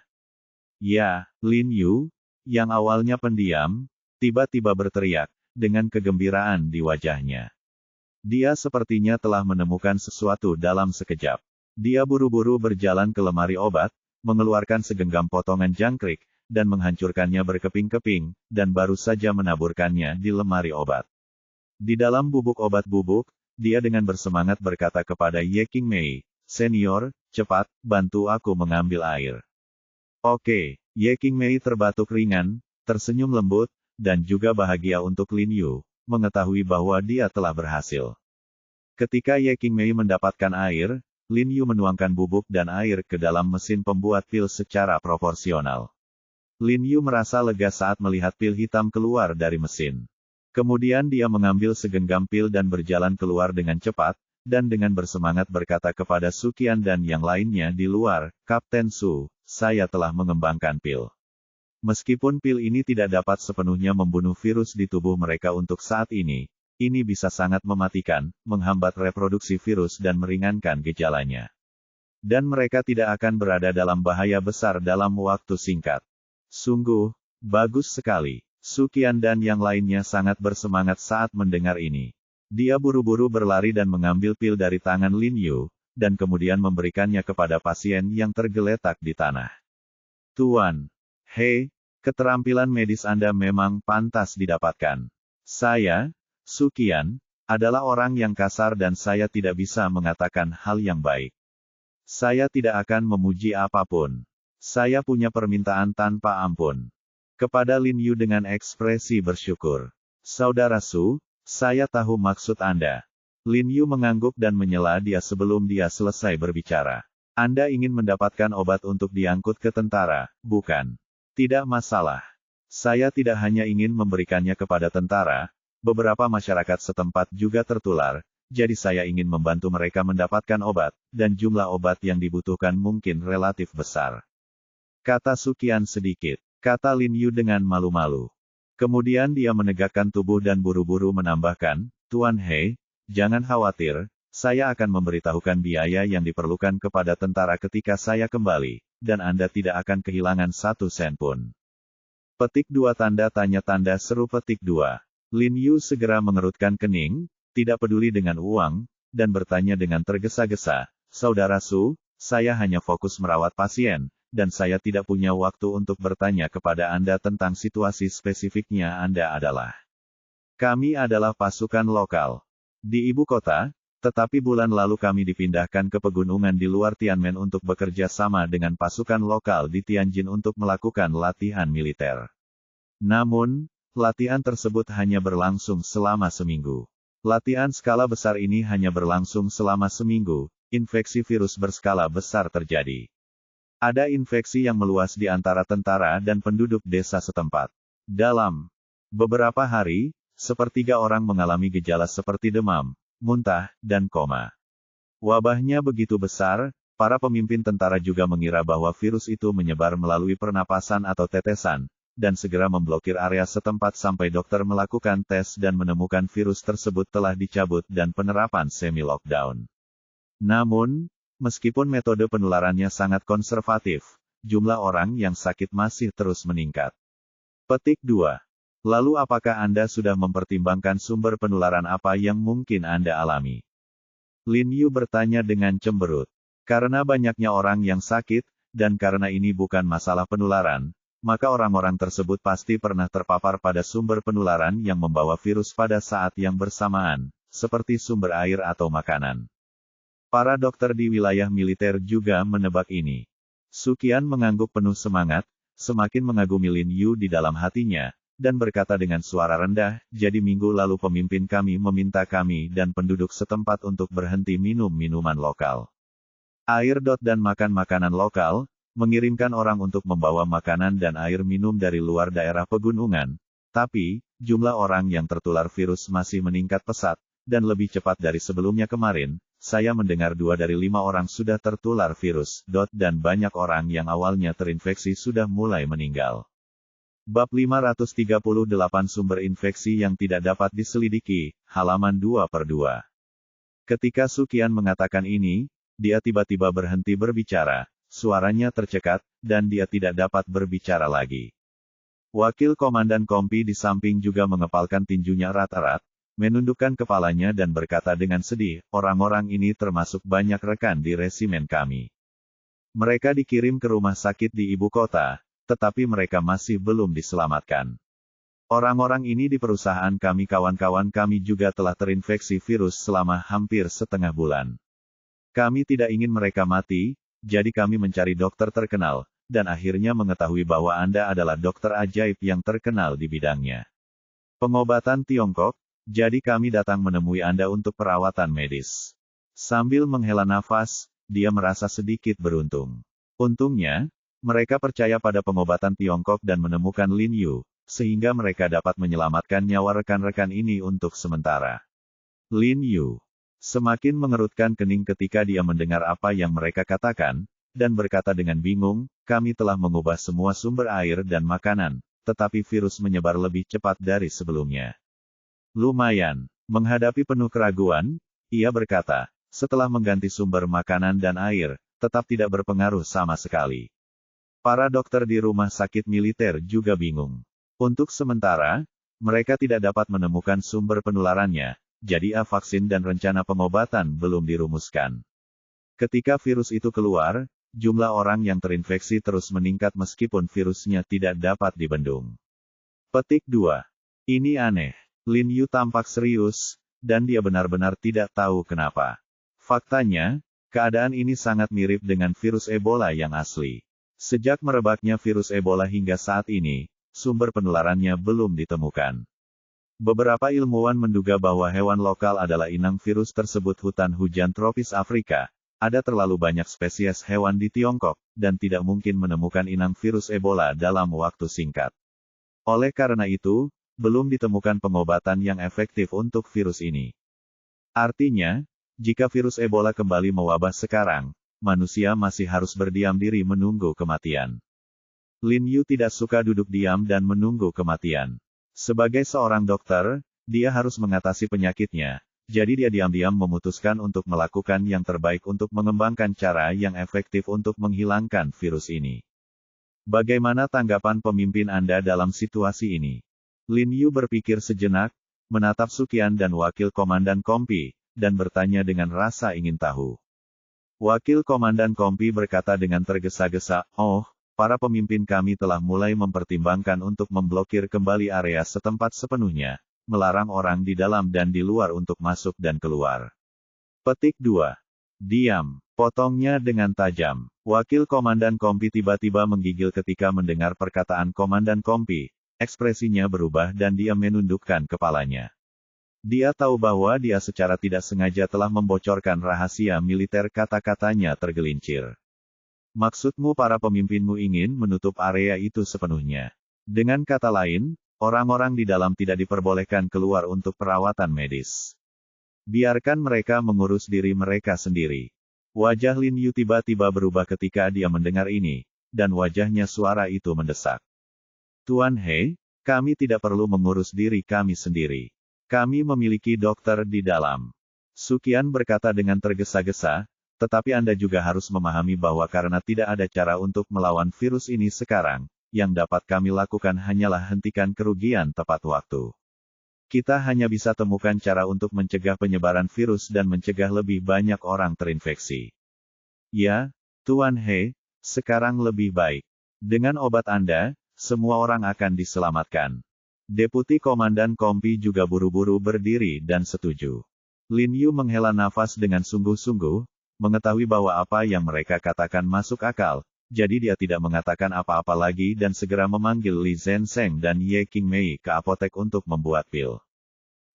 Ya, Lin Yu, yang awalnya pendiam, tiba-tiba berteriak, dengan kegembiraan di wajahnya. Dia sepertinya telah menemukan sesuatu dalam sekejap. Dia buru-buru berjalan ke lemari obat, mengeluarkan segenggam potongan jangkrik, dan menghancurkannya berkeping-keping, dan baru saja menaburkannya di lemari obat. Di dalam bubuk obat bubuk, dia dengan bersemangat berkata kepada Ye Qingmei, "Senior, cepat, bantu aku mengambil air." Oke. Ye Qingmei terbatuk ringan, tersenyum lembut, dan juga bahagia untuk Lin Yu, mengetahui bahwa dia telah berhasil. Ketika Ye Qingmei mendapatkan air, Lin Yu menuangkan bubuk dan air ke dalam mesin pembuat pil secara proporsional. Lin Yu merasa lega saat melihat pil hitam keluar dari mesin. Kemudian dia mengambil segenggam pil dan berjalan keluar dengan cepat, dan dengan bersemangat berkata kepada Su Qian dan yang lainnya di luar, "Kapten Su, saya telah mengembangkan pil. Meskipun pil ini tidak dapat sepenuhnya membunuh virus di tubuh mereka untuk saat ini bisa sangat mematikan, menghambat reproduksi virus dan meringankan gejalanya. Dan mereka tidak akan berada dalam bahaya besar dalam waktu singkat." Sungguh, bagus sekali. Su Qian dan yang lainnya sangat bersemangat saat mendengar ini. Dia buru-buru berlari dan mengambil pil dari tangan Lin Yu, dan kemudian memberikannya kepada pasien yang tergeletak di tanah. "Tuan, He, keterampilan medis Anda memang pantas didapatkan. Saya, Su Qian, adalah orang yang kasar dan saya tidak bisa mengatakan hal yang baik. Saya tidak akan memuji apapun. Saya punya permintaan tanpa ampun." Kepada Lin Yu dengan ekspresi bersyukur. "Saudara Su, saya tahu maksud Anda." Lin Yu mengangguk dan menyela dia sebelum dia selesai berbicara. "Anda ingin mendapatkan obat untuk diangkut ke tentara, bukan? Tidak masalah. Saya tidak hanya ingin memberikannya kepada tentara, beberapa masyarakat setempat juga tertular, jadi saya ingin membantu mereka mendapatkan obat, dan jumlah obat yang dibutuhkan mungkin relatif besar." Kata Su Qian sedikit. Kata Lin Yu dengan malu-malu. Kemudian dia menegakkan tubuh dan buru-buru menambahkan, "Tuan He, jangan khawatir, saya akan memberitahukan biaya yang diperlukan kepada tentara ketika saya kembali, dan Anda tidak akan kehilangan 1 sen pun." Petik 2 tanda tanya tanda seru petik 2. Lin Yu segera mengerutkan kening, tidak peduli dengan uang, dan bertanya dengan tergesa-gesa, "Saudara Su, saya hanya fokus merawat pasien, dan saya tidak punya waktu untuk bertanya kepada Anda tentang situasi spesifiknya Anda adalah. Kami adalah pasukan lokal di ibu kota, tetapi bulan lalu kami dipindahkan ke pegunungan di luar Tianmen untuk bekerja sama dengan pasukan lokal di Tianjin untuk melakukan latihan militer. Namun, latihan tersebut hanya berlangsung selama seminggu. Latihan skala besar ini hanya berlangsung selama seminggu, infeksi virus berskala besar terjadi. Ada infeksi yang meluas di antara tentara dan penduduk desa setempat. Dalam beberapa hari, sepertiga orang mengalami gejala seperti demam, muntah, dan koma. Wabahnya begitu besar, para pemimpin tentara juga mengira bahwa virus itu menyebar melalui pernapasan atau tetesan, dan segera memblokir area setempat sampai dokter melakukan tes dan menemukan virus tersebut telah dicabut dan penerapan semi-lockdown. Namun, meskipun metode penularannya sangat konservatif, jumlah orang yang sakit masih terus meningkat. Petik 2. Lalu apakah Anda sudah mempertimbangkan sumber penularan apa yang mungkin Anda alami? Lin Yu bertanya dengan cemberut. Karena banyaknya orang yang sakit, dan karena ini bukan masalah penularan, maka orang-orang tersebut pasti pernah terpapar pada sumber penularan yang membawa virus pada saat yang bersamaan, seperti sumber air atau makanan. Para dokter di wilayah militer juga menebak ini. Sukian mengangguk penuh semangat, semakin mengagumi Lin Yu di dalam hatinya, dan berkata dengan suara rendah, jadi minggu lalu pemimpin kami meminta kami dan penduduk setempat untuk berhenti minum minuman lokal. Air dan makan makanan lokal, mengirimkan orang untuk membawa makanan dan air minum dari luar daerah pegunungan, tapi, jumlah orang yang tertular virus masih meningkat pesat, dan lebih cepat dari sebelumnya kemarin. Saya mendengar 2 dari 5 orang sudah tertular virus, dan banyak orang yang awalnya terinfeksi sudah mulai meninggal. Bab 538 Sumber infeksi yang tidak dapat diselidiki, halaman 2/2. Ketika Sukian mengatakan ini, dia tiba-tiba berhenti berbicara, suaranya tercekat, dan dia tidak dapat berbicara lagi. Wakil Komandan Kompi di samping juga mengepalkan tinjunya erat-erat, menundukkan kepalanya dan berkata dengan sedih, orang-orang ini termasuk banyak rekan di resimen kami. Mereka dikirim ke rumah sakit di ibu kota, tetapi mereka masih belum diselamatkan. Orang-orang ini di perusahaan kami kawan-kawan kami juga telah terinfeksi virus selama hampir setengah bulan. Kami tidak ingin mereka mati, jadi kami mencari dokter terkenal, dan akhirnya mengetahui bahwa Anda adalah dokter ajaib yang terkenal di bidangnya. Pengobatan Tiongkok, jadi kami datang menemui Anda untuk perawatan medis. Sambil menghela nafas, dia merasa sedikit beruntung. Untungnya, mereka percaya pada pengobatan Tiongkok dan menemukan Lin Yu, sehingga mereka dapat menyelamatkan nyawa rekan-rekan ini untuk sementara. Lin Yu semakin mengerutkan kening ketika dia mendengar apa yang mereka katakan, dan berkata dengan bingung, kami telah mengubah semua sumber air dan makanan, tetapi virus menyebar lebih cepat dari sebelumnya. Lumayan. Menghadapi penuh keraguan, ia berkata, setelah mengganti sumber makanan dan air, tetap tidak berpengaruh sama sekali. Para dokter di rumah sakit militer juga bingung. Untuk sementara, mereka tidak dapat menemukan sumber penularannya, jadi vaksin dan rencana pengobatan belum dirumuskan. Ketika virus itu keluar, jumlah orang yang terinfeksi terus meningkat meskipun virusnya tidak dapat dibendung. Petik 2. Ini aneh. Lin Yu tampak serius, dan dia benar-benar tidak tahu kenapa. Faktanya, keadaan ini sangat mirip dengan virus Ebola yang asli. Sejak merebaknya virus Ebola hingga saat ini, sumber penularannya belum ditemukan. Beberapa ilmuwan menduga bahwa hewan lokal adalah inang virus tersebut. Hutan hujan tropis Afrika, ada terlalu banyak spesies hewan di Tiongkok, dan tidak mungkin menemukan inang virus Ebola dalam waktu singkat. Oleh karena itu, belum ditemukan pengobatan yang efektif untuk virus ini. Artinya, jika virus Ebola kembali mewabah sekarang, manusia masih harus berdiam diri menunggu kematian. Lin Yu tidak suka duduk diam dan menunggu kematian. Sebagai seorang dokter, dia harus mengatasi penyakitnya, jadi dia diam-diam memutuskan untuk melakukan yang terbaik untuk mengembangkan cara yang efektif untuk menghilangkan virus ini. Bagaimana tanggapan pemimpin Anda dalam situasi ini? Lin Yu berpikir sejenak, menatap Sukian dan Wakil Komandan Kompi, dan bertanya dengan rasa ingin tahu. Wakil Komandan Kompi berkata dengan tergesa-gesa, oh, para pemimpin kami telah mulai mempertimbangkan untuk memblokir kembali area setempat sepenuhnya, melarang orang di dalam dan di luar untuk masuk dan keluar. Petik 2. Diam, potongnya dengan tajam. Wakil Komandan Kompi tiba-tiba menggigil ketika mendengar perkataan Komandan Kompi, ekspresinya berubah dan dia menundukkan kepalanya. Dia tahu bahwa dia secara tidak sengaja telah membocorkan rahasia militer. Kata-katanya tergelincir. Maksudmu para pemimpinmu ingin menutup area itu sepenuhnya. Dengan kata lain, Orang-orang di dalam tidak diperbolehkan keluar untuk perawatan medis. Biarkan mereka mengurus diri mereka sendiri. Wajah Lin Yu tiba-tiba berubah ketika dia mendengar ini, dan wajahnya suara itu mendesak. Tuan He, kami tidak perlu mengurus diri kami sendiri. Kami memiliki dokter di dalam. Sukian berkata dengan tergesa-gesa, tetapi Anda juga harus memahami bahwa karena tidak ada cara untuk melawan virus ini sekarang, yang dapat kami lakukan hanyalah hentikan kerugian tepat waktu. Kita hanya bisa temukan cara untuk mencegah penyebaran virus dan mencegah lebih banyak orang terinfeksi. Ya, Tuan He, sekarang lebih baik. Dengan obat Anda, semua orang akan diselamatkan. Deputi Komandan Kompi juga buru-buru berdiri dan setuju. Lin Yu menghela nafas dengan sungguh-sungguh, mengetahui bahwa apa yang mereka katakan masuk akal, jadi dia tidak mengatakan apa-apa lagi dan segera memanggil Li Zenseng dan Ye Qingmei ke apotek untuk membuat pil.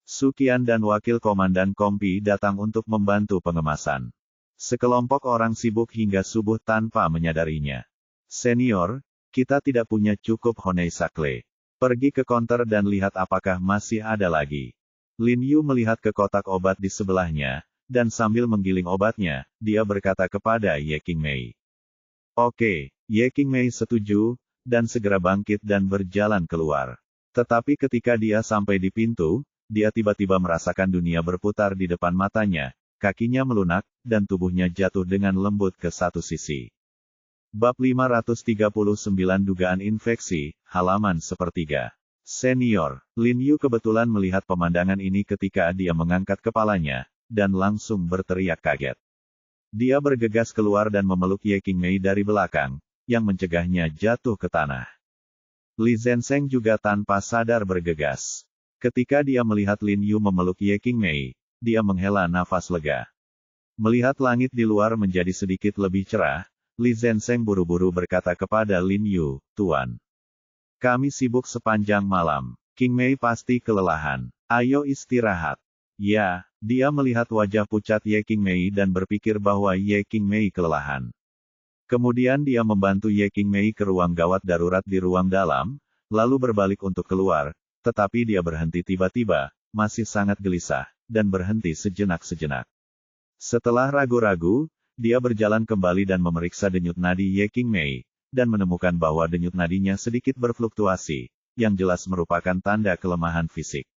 Sukian dan wakil komandan Kompi datang untuk membantu pengemasan. Sekelompok orang sibuk hingga subuh tanpa menyadarinya. Senior, kita tidak punya cukup honey sakle. Pergi ke konter dan lihat apakah masih ada lagi. Lin Yu melihat ke kotak obat di sebelahnya, dan sambil menggiling obatnya, dia berkata kepada Ye Qingmei. Oke, Ye Qingmei setuju, dan segera bangkit dan berjalan keluar. Tetapi ketika dia sampai di pintu, dia tiba-tiba merasakan dunia berputar di depan matanya, kakinya melunak, dan tubuhnya jatuh dengan lembut ke satu sisi. Bab 539 Dugaan Infeksi, halaman sepertiga. Senior, Lin Yu kebetulan melihat pemandangan ini ketika dia mengangkat kepalanya, dan langsung berteriak kaget. Dia bergegas keluar dan memeluk Ye Qingmei dari belakang, yang mencegahnya jatuh ke tanah. Li Zenseng juga tanpa sadar bergegas. Ketika dia melihat Lin Yu memeluk Ye Qingmei, dia menghela nafas lega. Melihat langit di luar menjadi sedikit lebih cerah, Li Zenseng buru-buru berkata kepada Lin Yu, Tuan. Kami sibuk sepanjang malam. Qingmei pasti kelelahan. Ayo istirahat. Ya, dia melihat wajah pucat Ye Qingmei dan berpikir bahwa Ye Qingmei kelelahan. Kemudian dia membantu Ye Qingmei ke ruang gawat darurat di ruang dalam, lalu berbalik untuk keluar, tetapi dia berhenti tiba-tiba, masih sangat gelisah, dan berhenti sejenak-sejenak. Setelah ragu-ragu, dia berjalan kembali dan memeriksa denyut nadi Ye Qingmei, dan menemukan bahwa denyut nadinya sedikit berfluktuasi, yang jelas merupakan tanda kelemahan fisik.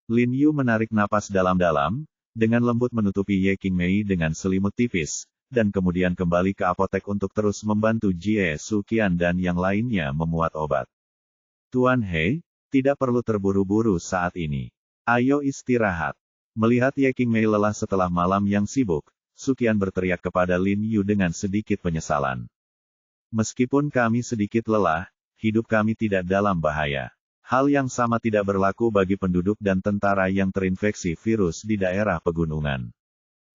Lin Yu menarik napas dalam-dalam, dengan lembut menutupi Ye Qingmei dengan selimut tipis, dan kemudian kembali ke apotek untuk terus membantu Jie Sukian dan yang lainnya memuat obat. Tuan He, tidak perlu terburu-buru saat ini. Ayo istirahat. Melihat Ye Qingmei lelah setelah malam yang sibuk, Sukian berteriak kepada Lin Yu dengan sedikit penyesalan. Meskipun kami sedikit lelah, hidup kami tidak dalam bahaya. Hal yang sama tidak berlaku bagi penduduk dan tentara yang terinfeksi virus di daerah pegunungan.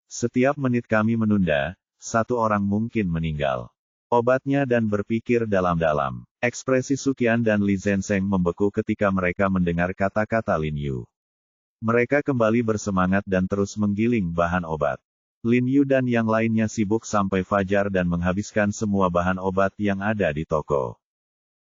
Setiap menit kami menunda, satu orang mungkin meninggal. Obatnya dan berpikir dalam-dalam. Ekspresi Sukian dan Li Zenseng membeku ketika mereka mendengar kata-kata Lin Yu. Mereka kembali bersemangat dan terus menggiling bahan obat. Lin Yu dan yang lainnya sibuk sampai fajar dan menghabiskan semua bahan obat yang ada di toko.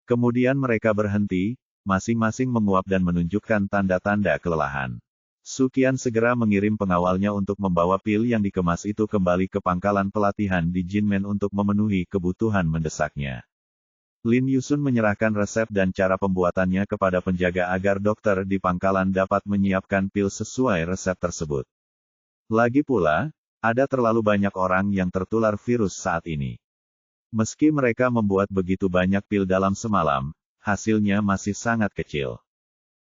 Kemudian mereka berhenti, masing-masing menguap dan menunjukkan tanda-tanda kelelahan. Sukian segera mengirim pengawalnya untuk membawa pil yang dikemas itu kembali ke pangkalan pelatihan di Jinmen untuk memenuhi kebutuhan mendesaknya. Lin Yusun menyerahkan resep dan cara pembuatannya kepada penjaga agar dokter di pangkalan dapat menyiapkan pil sesuai resep tersebut. Lagi pula, ada terlalu banyak orang yang tertular virus saat ini. Meski mereka membuat begitu banyak pil dalam semalam, hasilnya masih sangat kecil.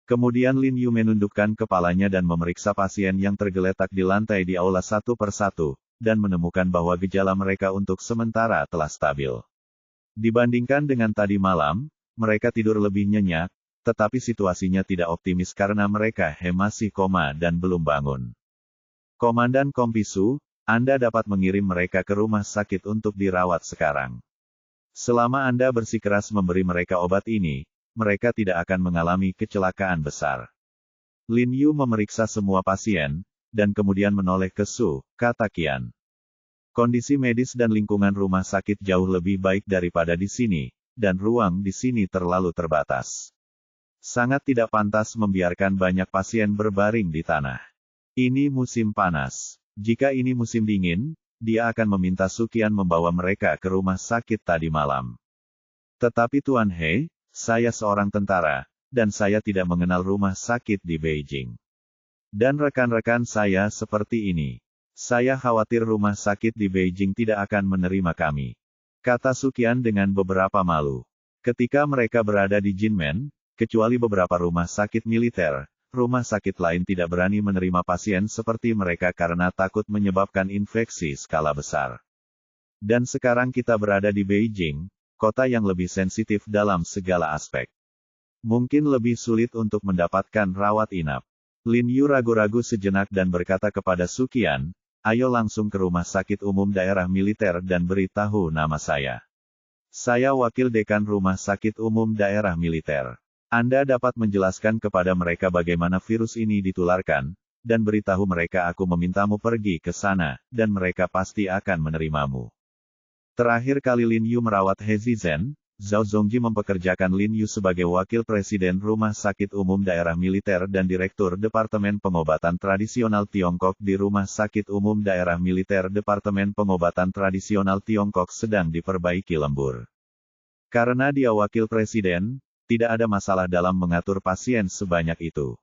Kemudian Lin Yu menundukkan kepalanya dan memeriksa pasien yang tergeletak di lantai di aula satu persatu, dan menemukan bahwa gejala mereka untuk sementara telah stabil. Dibandingkan dengan tadi malam, mereka tidur lebih nyenyak, tetapi situasinya tidak optimis karena mereka masih koma dan belum bangun. Komandan Kompisu, Anda dapat mengirim mereka ke rumah sakit untuk dirawat sekarang. Selama Anda bersikeras memberi mereka obat ini, mereka tidak akan mengalami kecelakaan besar. Lin Yu memeriksa semua pasien, dan kemudian menoleh ke Su, kata Qian. Kondisi medis dan lingkungan rumah sakit jauh lebih baik daripada di sini, dan ruang di sini terlalu terbatas. Sangat tidak pantas membiarkan banyak pasien berbaring di tanah. Ini musim panas. Jika ini musim dingin, dia akan meminta Sukian membawa mereka ke rumah sakit tadi malam. Tetapi Tuan He, saya seorang tentara, dan saya tidak mengenal rumah sakit di Beijing. Dan rekan-rekan saya seperti ini. Saya khawatir rumah sakit di Beijing tidak akan menerima kami. Kata Sukian dengan beberapa malu. Ketika mereka berada di Jinmen, kecuali beberapa rumah sakit militer, rumah sakit lain tidak berani menerima pasien seperti mereka karena takut menyebabkan infeksi skala besar. Dan sekarang kita berada di Beijing, kota yang lebih sensitif dalam segala aspek. Mungkin lebih sulit untuk mendapatkan rawat inap. Lin Yu ragu-ragu sejenak dan berkata kepada Sukian, ayo langsung ke rumah sakit umum daerah militer dan beritahu nama saya. Saya wakil dekan rumah sakit umum daerah militer. Anda dapat menjelaskan kepada mereka bagaimana virus ini ditularkan, dan beritahu mereka aku memintamu pergi ke sana, dan mereka pasti akan menerimamu. Terakhir kali Lin Yu merawat He Zizhen, Zhao Zongji mempekerjakan Lin Yu sebagai wakil presiden Rumah Sakit Umum Daerah Militer dan Direktur Departemen Pengobatan Tradisional Tiongkok di Rumah Sakit Umum Daerah Militer. Departemen Pengobatan Tradisional Tiongkok sedang diperbaiki lembur. Karena dia wakil presiden, tidak ada masalah dalam mengatur pasien sebanyak itu.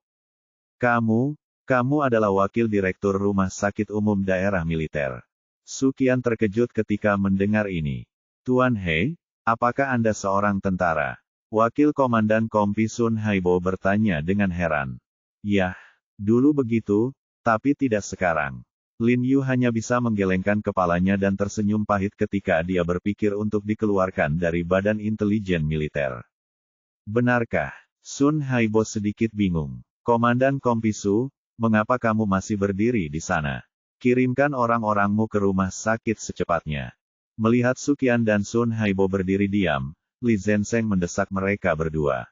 Kamu adalah wakil direktur Rumah Sakit Umum Daerah Militer. Sukian terkejut ketika mendengar ini. Tuan He, apakah Anda seorang tentara? Wakil Komandan Kompi Sun Haibo bertanya dengan heran. Yah, dulu begitu, tapi tidak sekarang. Lin Yu hanya bisa menggelengkan kepalanya dan tersenyum pahit ketika dia berpikir untuk dikeluarkan dari Badan Intelijen Militer. Benarkah? Sun Haibo sedikit bingung. Komandan Kompisu, mengapa kamu masih berdiri di sana? Kirimkan orang-orangmu ke rumah sakit secepatnya. Melihat Sukian dan Sun Haibo berdiri diam, Li Zenseng mendesak mereka berdua.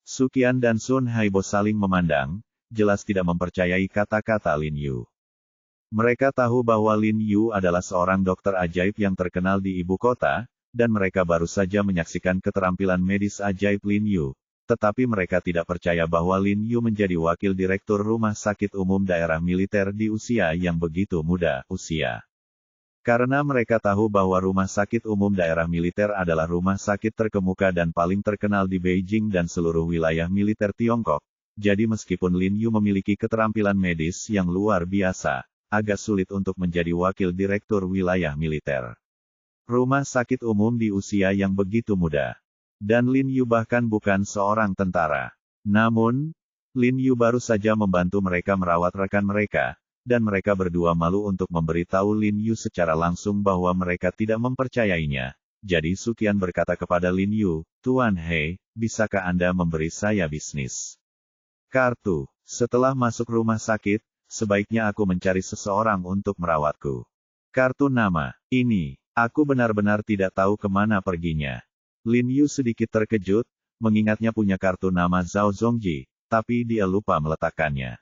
Sukian dan Sun Haibo saling memandang, jelas tidak mempercayai kata-kata Lin Yu. Mereka tahu bahwa Lin Yu adalah seorang dokter ajaib yang terkenal di ibu kota, dan mereka baru saja menyaksikan keterampilan medis ajaib Lin Yu, tetapi mereka tidak percaya bahwa Lin Yu menjadi wakil direktur Rumah Sakit Umum Daerah Militer di usia yang begitu muda, Karena mereka tahu bahwa Rumah Sakit Umum Daerah Militer adalah rumah sakit terkemuka dan paling terkenal di Beijing dan seluruh wilayah militer Tiongkok, jadi meskipun Lin Yu memiliki keterampilan medis yang luar biasa, agak sulit untuk menjadi wakil direktur wilayah militer. Rumah sakit umum di usia yang begitu muda. Dan Lin Yu bahkan bukan seorang tentara. Namun, Lin Yu baru saja membantu mereka merawat rekan mereka, dan mereka berdua malu untuk memberitahu Lin Yu secara langsung bahwa mereka tidak mempercayainya. Jadi Sukian berkata kepada Lin Yu, Tuan He, bisakah Anda memberi saya bisnis kartu? Setelah masuk rumah sakit, sebaiknya aku mencari seseorang untuk merawatku. Kartu nama, ini. Aku benar-benar tidak tahu kemana perginya. Lin Yu sedikit terkejut, mengingatnya punya kartu nama Zhao Zongji, tapi dia lupa meletakkannya.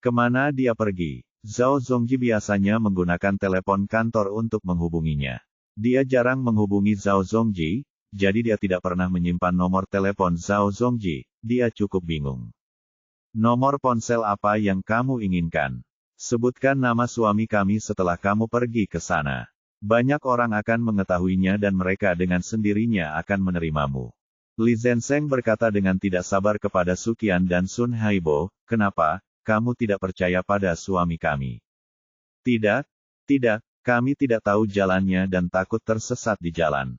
Kemana dia pergi? Zhao Zongji biasanya menggunakan telepon kantor untuk menghubunginya. Dia jarang menghubungi Zhao Zongji, jadi dia tidak pernah menyimpan nomor telepon Zhao Zongji. Dia cukup bingung. Nomor ponsel apa yang kamu inginkan? Sebutkan nama suami kami setelah kamu pergi ke sana. Banyak orang akan mengetahuinya dan mereka dengan sendirinya akan menerimamu. Li Zenseng berkata dengan tidak sabar kepada Sukian dan Sun Haibo, kenapa, kamu tidak percaya pada suami kami? Tidak, kami tidak tahu jalannya dan takut tersesat di jalan.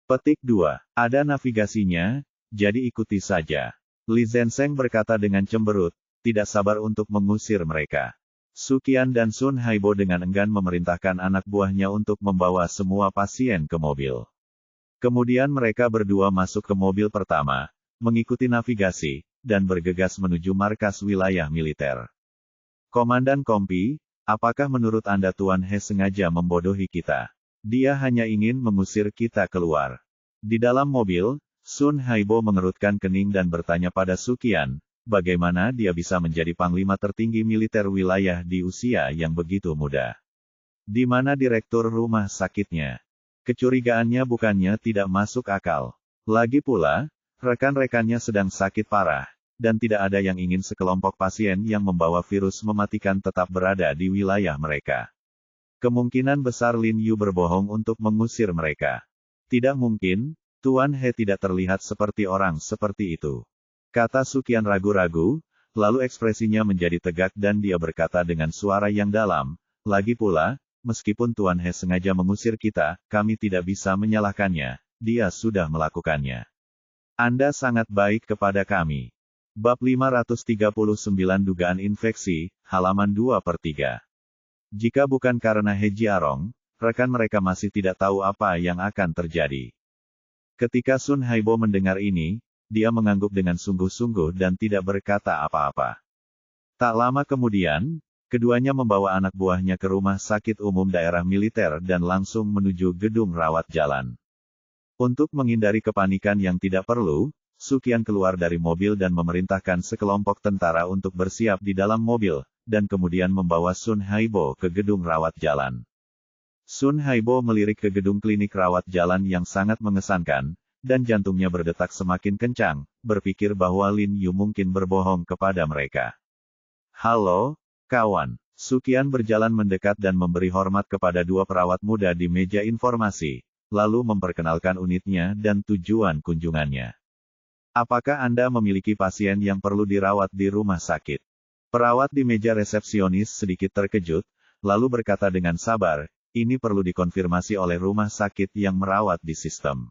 Petik 2. Ada navigasinya, jadi ikuti saja. Li Zenseng berkata dengan cemberut, tidak sabar untuk mengusir mereka. Sukian dan Sun Haibo dengan enggan memerintahkan anak buahnya untuk membawa semua pasien ke mobil. Kemudian mereka berdua masuk ke mobil pertama, mengikuti navigasi, dan bergegas menuju markas wilayah militer. Komandan Kompi, apakah menurut Anda Tuan He sengaja membodohi kita? Dia hanya ingin mengusir kita keluar. Di dalam mobil, Sun Haibo mengerutkan kening dan bertanya pada Sukian, bagaimana dia bisa menjadi panglima tertinggi militer wilayah di usia yang begitu muda? Di mana direktur rumah sakitnya? Kecurigaannya bukannya tidak masuk akal. Lagi pula, Rekan-rekannya sedang sakit parah, dan tidak ada yang ingin sekelompok pasien yang membawa virus mematikan tetap berada di wilayah mereka. Kemungkinan besar Lin Yu berbohong untuk mengusir mereka. Tidak mungkin, Tuan He tidak terlihat seperti orang seperti itu. Kata Suqian ragu-ragu, lalu ekspresinya menjadi tegak dan dia berkata dengan suara yang dalam, lagi pula, meskipun Tuan He sengaja mengusir kita, kami tidak bisa menyalahkannya, dia sudah melakukannya. Anda sangat baik kepada kami. Bab 539 Dugaan Infeksi, halaman 2/3. Jika bukan karena He Jiarong, rekan mereka masih tidak tahu apa yang akan terjadi. Ketika Sun Haibo mendengar ini, dia mengangguk dengan sungguh-sungguh dan tidak berkata apa-apa. Tak lama kemudian, keduanya membawa anak buahnya ke rumah sakit umum daerah militer dan langsung menuju gedung rawat jalan. Untuk menghindari kepanikan yang tidak perlu, Suqian keluar dari mobil dan memerintahkan sekelompok tentara untuk bersiap di dalam mobil, dan kemudian membawa Sun Haibo ke gedung rawat jalan. Sun Haibo melirik ke gedung klinik rawat jalan yang sangat mengesankan, dan jantungnya berdetak semakin kencang, berpikir bahwa Lin Yu mungkin berbohong kepada mereka. Halo, kawan. Suqian berjalan mendekat dan memberi hormat kepada dua perawat muda di meja informasi, lalu memperkenalkan unitnya dan tujuan kunjungannya. Apakah Anda memiliki pasien yang perlu dirawat di rumah sakit? Perawat di meja resepsionis sedikit terkejut, lalu berkata dengan sabar, ini perlu dikonfirmasi oleh rumah sakit yang merawat di sistem.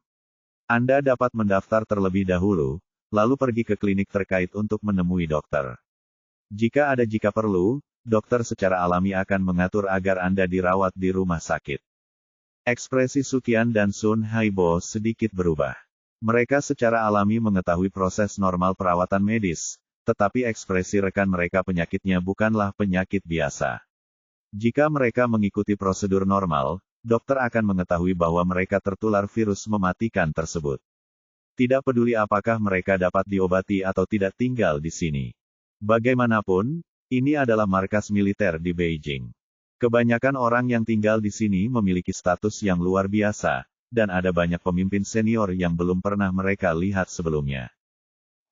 Anda dapat mendaftar terlebih dahulu, lalu pergi ke klinik terkait untuk menemui dokter. Jika perlu, dokter secara alami akan mengatur agar Anda dirawat di rumah sakit. Ekspresi Suqian dan Sun Haibo sedikit berubah. Mereka secara alami mengetahui proses normal perawatan medis, tetapi ekspresi rekan mereka penyakitnya bukanlah penyakit biasa. Jika mereka mengikuti prosedur normal, dokter akan mengetahui bahwa mereka tertular virus mematikan tersebut. Tidak peduli apakah mereka dapat diobati atau tidak tinggal di sini. Bagaimanapun, ini adalah markas militer di Beijing. Kebanyakan orang yang tinggal di sini memiliki status yang luar biasa, dan ada banyak pemimpin senior yang belum pernah mereka lihat sebelumnya.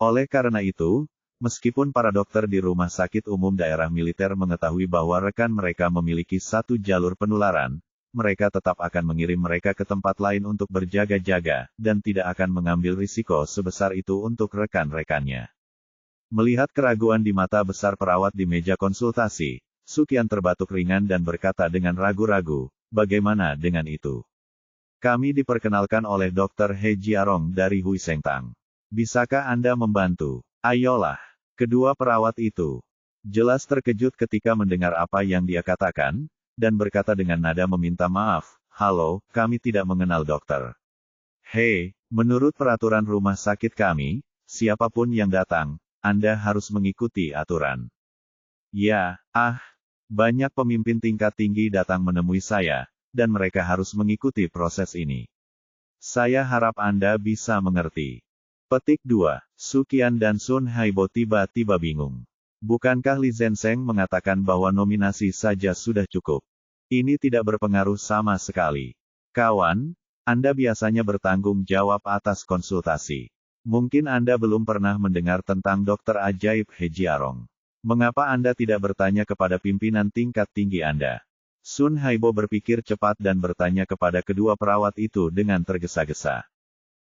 Oleh karena itu, meskipun para dokter di rumah sakit umum daerah militer mengetahui bahwa rekan mereka memiliki satu jalur penularan, mereka tetap akan mengirim mereka ke tempat lain untuk berjaga-jaga, dan tidak akan mengambil risiko sebesar itu untuk rekan-rekannya. Melihat keraguan di mata besar perawat di meja konsultasi, Suqian terbatuk ringan dan berkata dengan ragu-ragu, bagaimana dengan itu? Kami diperkenalkan oleh Dr. He Jiarong dari Hui Sengtang. Bisakah Anda membantu? Ayolah. Kedua perawat itu jelas terkejut ketika mendengar apa yang dia katakan, dan berkata dengan nada meminta maaf, halo, kami tidak mengenal dokter. Hei, menurut peraturan rumah sakit kami, siapapun yang datang, Anda harus mengikuti aturan. Ya, banyak pemimpin tingkat tinggi datang menemui saya, dan mereka harus mengikuti proses ini. Saya harap Anda bisa mengerti. Petik 2, Suqian dan Sun Haibo tiba-tiba bingung. Bukankah Li Zenseng mengatakan bahwa nominasi saja sudah cukup? Ini tidak berpengaruh sama sekali. Kawan, Anda biasanya bertanggung jawab atas konsultasi. Mungkin Anda belum pernah mendengar tentang dokter ajaib He Jiarong. Mengapa Anda tidak bertanya kepada pimpinan tingkat tinggi Anda? Sun Haibo berpikir cepat dan bertanya kepada kedua perawat itu dengan tergesa-gesa.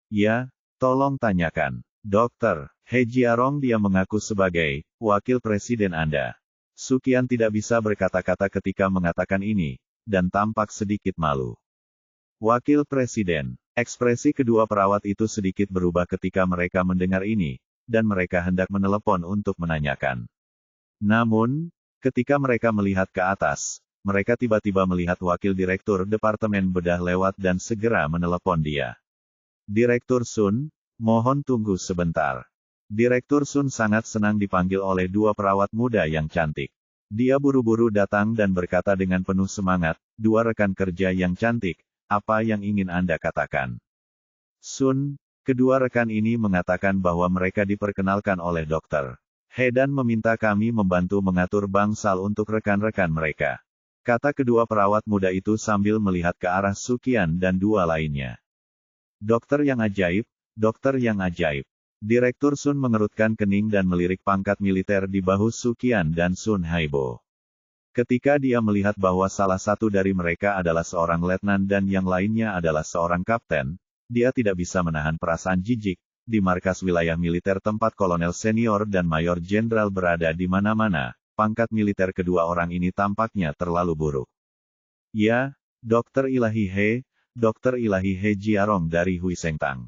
Ya, tolong tanyakan. Dokter, He Jiarong dia mengaku sebagai wakil presiden Anda. Suqian tidak bisa berkata-kata ketika mengatakan ini, dan tampak sedikit malu. Wakil presiden. Ekspresi kedua perawat itu sedikit berubah ketika mereka mendengar ini, dan mereka hendak menelepon untuk menanyakan. Namun, ketika mereka melihat ke atas, mereka tiba-tiba melihat wakil direktur Departemen Bedah lewat dan segera menelepon dia. Direktur Sun, mohon tunggu sebentar. Direktur Sun sangat senang dipanggil oleh dua perawat muda yang cantik. Dia buru-buru datang dan berkata dengan penuh semangat, dua rekan kerja yang cantik, apa yang ingin Anda katakan? Sun, kedua rekan ini mengatakan bahwa mereka diperkenalkan oleh Dr. He dan meminta kami membantu mengatur bangsal untuk rekan-rekan mereka. Kata kedua perawat muda itu sambil melihat ke arah Suqian dan dua lainnya. Dokter yang ajaib, dokter yang ajaib. Direktur Sun mengerutkan kening dan melirik pangkat militer di bahu Sukian dan Sun Haibo. Ketika dia melihat bahwa salah satu dari mereka adalah seorang letnan dan yang lainnya adalah seorang kapten, dia tidak bisa menahan perasaan jijik. Di markas wilayah militer tempat kolonel senior dan mayor jenderal berada di mana-mana, pangkat militer kedua orang ini tampaknya terlalu buruk. Ya, Dr. Ilahi He Jiarong dari Hui Sengtang.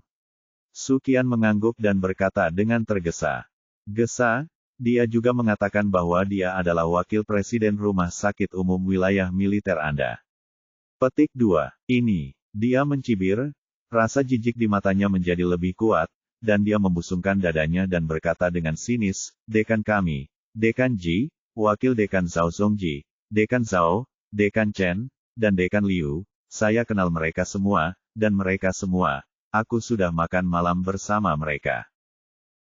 Sukian mengangguk dan berkata dengan tergesa-gesa. Dia juga mengatakan bahwa dia adalah wakil presiden rumah sakit umum wilayah militer Anda. Petik 2. Ini. Dia mencibir, rasa jijik di matanya menjadi lebih kuat, dan dia membusungkan dadanya dan berkata dengan sinis, Dekan kami, Dekan Ji, Wakil Dekan Zhao Zongji, Dekan Zhao, Dekan Chen, dan Dekan Liu, saya kenal mereka semua, dan mereka semua, aku sudah makan malam bersama mereka.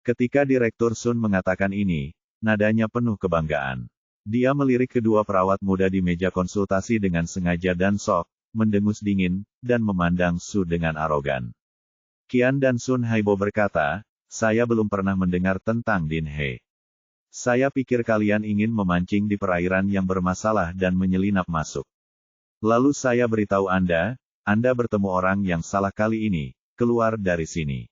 Ketika Direktur Sun mengatakan ini, nadanya penuh kebanggaan. Dia melirik kedua perawat muda di meja konsultasi dengan sengaja dan sok, mendengus dingin, dan memandang Su dengan arogan. Qian dan Sun Haibo berkata, saya belum pernah mendengar tentang Din He. Saya pikir kalian ingin memancing di perairan yang bermasalah dan menyelinap masuk. Lalu saya beritahu Anda bertemu orang yang salah kali ini, keluar dari sini.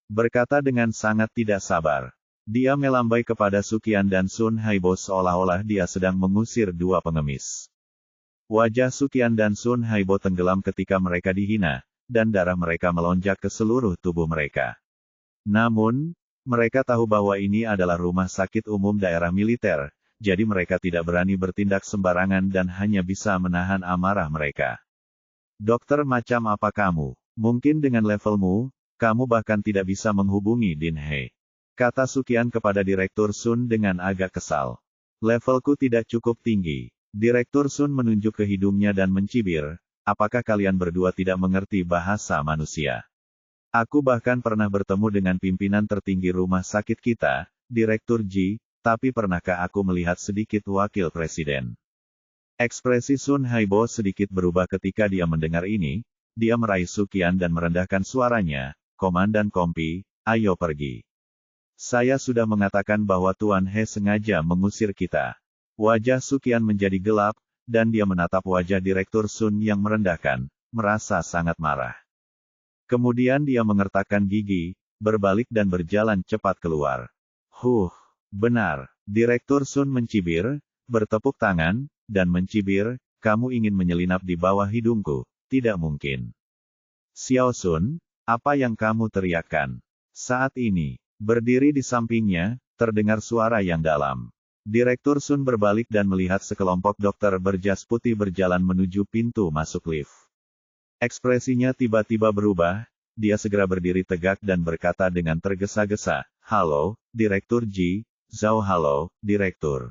Berkata dengan sangat tidak sabar. Dia melambai kepada Sukian dan Sun Haibo seolah-olah dia sedang mengusir dua pengemis. Wajah Sukian dan Sun Haibo tenggelam ketika mereka dihina, dan darah mereka melonjak ke seluruh tubuh mereka. Namun, mereka tahu bahwa ini adalah rumah sakit umum daerah militer, jadi mereka tidak berani bertindak sembarangan dan hanya bisa menahan amarah mereka. Dokter macam apa kamu? Mungkin dengan levelmu, kamu bahkan tidak bisa menghubungi Din He. Kata Sukian kepada Direktur Sun dengan agak kesal. Levelku tidak cukup tinggi. Direktur Sun menunjuk ke hidungnya dan mencibir, apakah kalian berdua tidak mengerti bahasa manusia? Aku bahkan pernah bertemu dengan pimpinan tertinggi rumah sakit kita, Direktur Ji, tapi pernahkah aku melihat sedikit wakil presiden? Ekspresi Sun Haibo sedikit berubah ketika dia mendengar ini, dia meraih Sukian dan merendahkan suaranya, Komandan Kompi, ayo pergi. Saya sudah mengatakan bahwa Tuan He sengaja mengusir kita. Wajah Sukian menjadi gelap, dan dia menatap wajah Direktur Sun yang merendahkan, merasa sangat marah. Kemudian dia mengertakkan gigi, berbalik dan berjalan cepat keluar. Benar. Direktur Sun mencibir, bertepuk tangan, dan mencibir, kamu ingin menyelinap di bawah hidungku, tidak mungkin. Xiao Sun, apa yang kamu teriakkan? Saat ini, berdiri di sampingnya, terdengar suara yang dalam. Direktur Sun berbalik dan melihat sekelompok dokter berjas putih berjalan menuju pintu masuk lift. Ekspresinya tiba-tiba berubah, dia segera berdiri tegak dan berkata dengan tergesa-gesa, halo, Direktur Ji, Zhao halo, Direktur.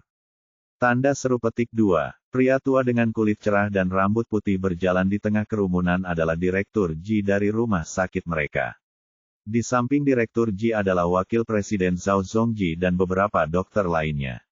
Tanda seru petik 2. Pria tua dengan kulit cerah dan rambut putih berjalan di tengah kerumunan adalah Direktur Ji dari rumah sakit mereka. Di samping Direktur Ji adalah Wakil Presiden Zhao Zongji dan beberapa dokter lainnya.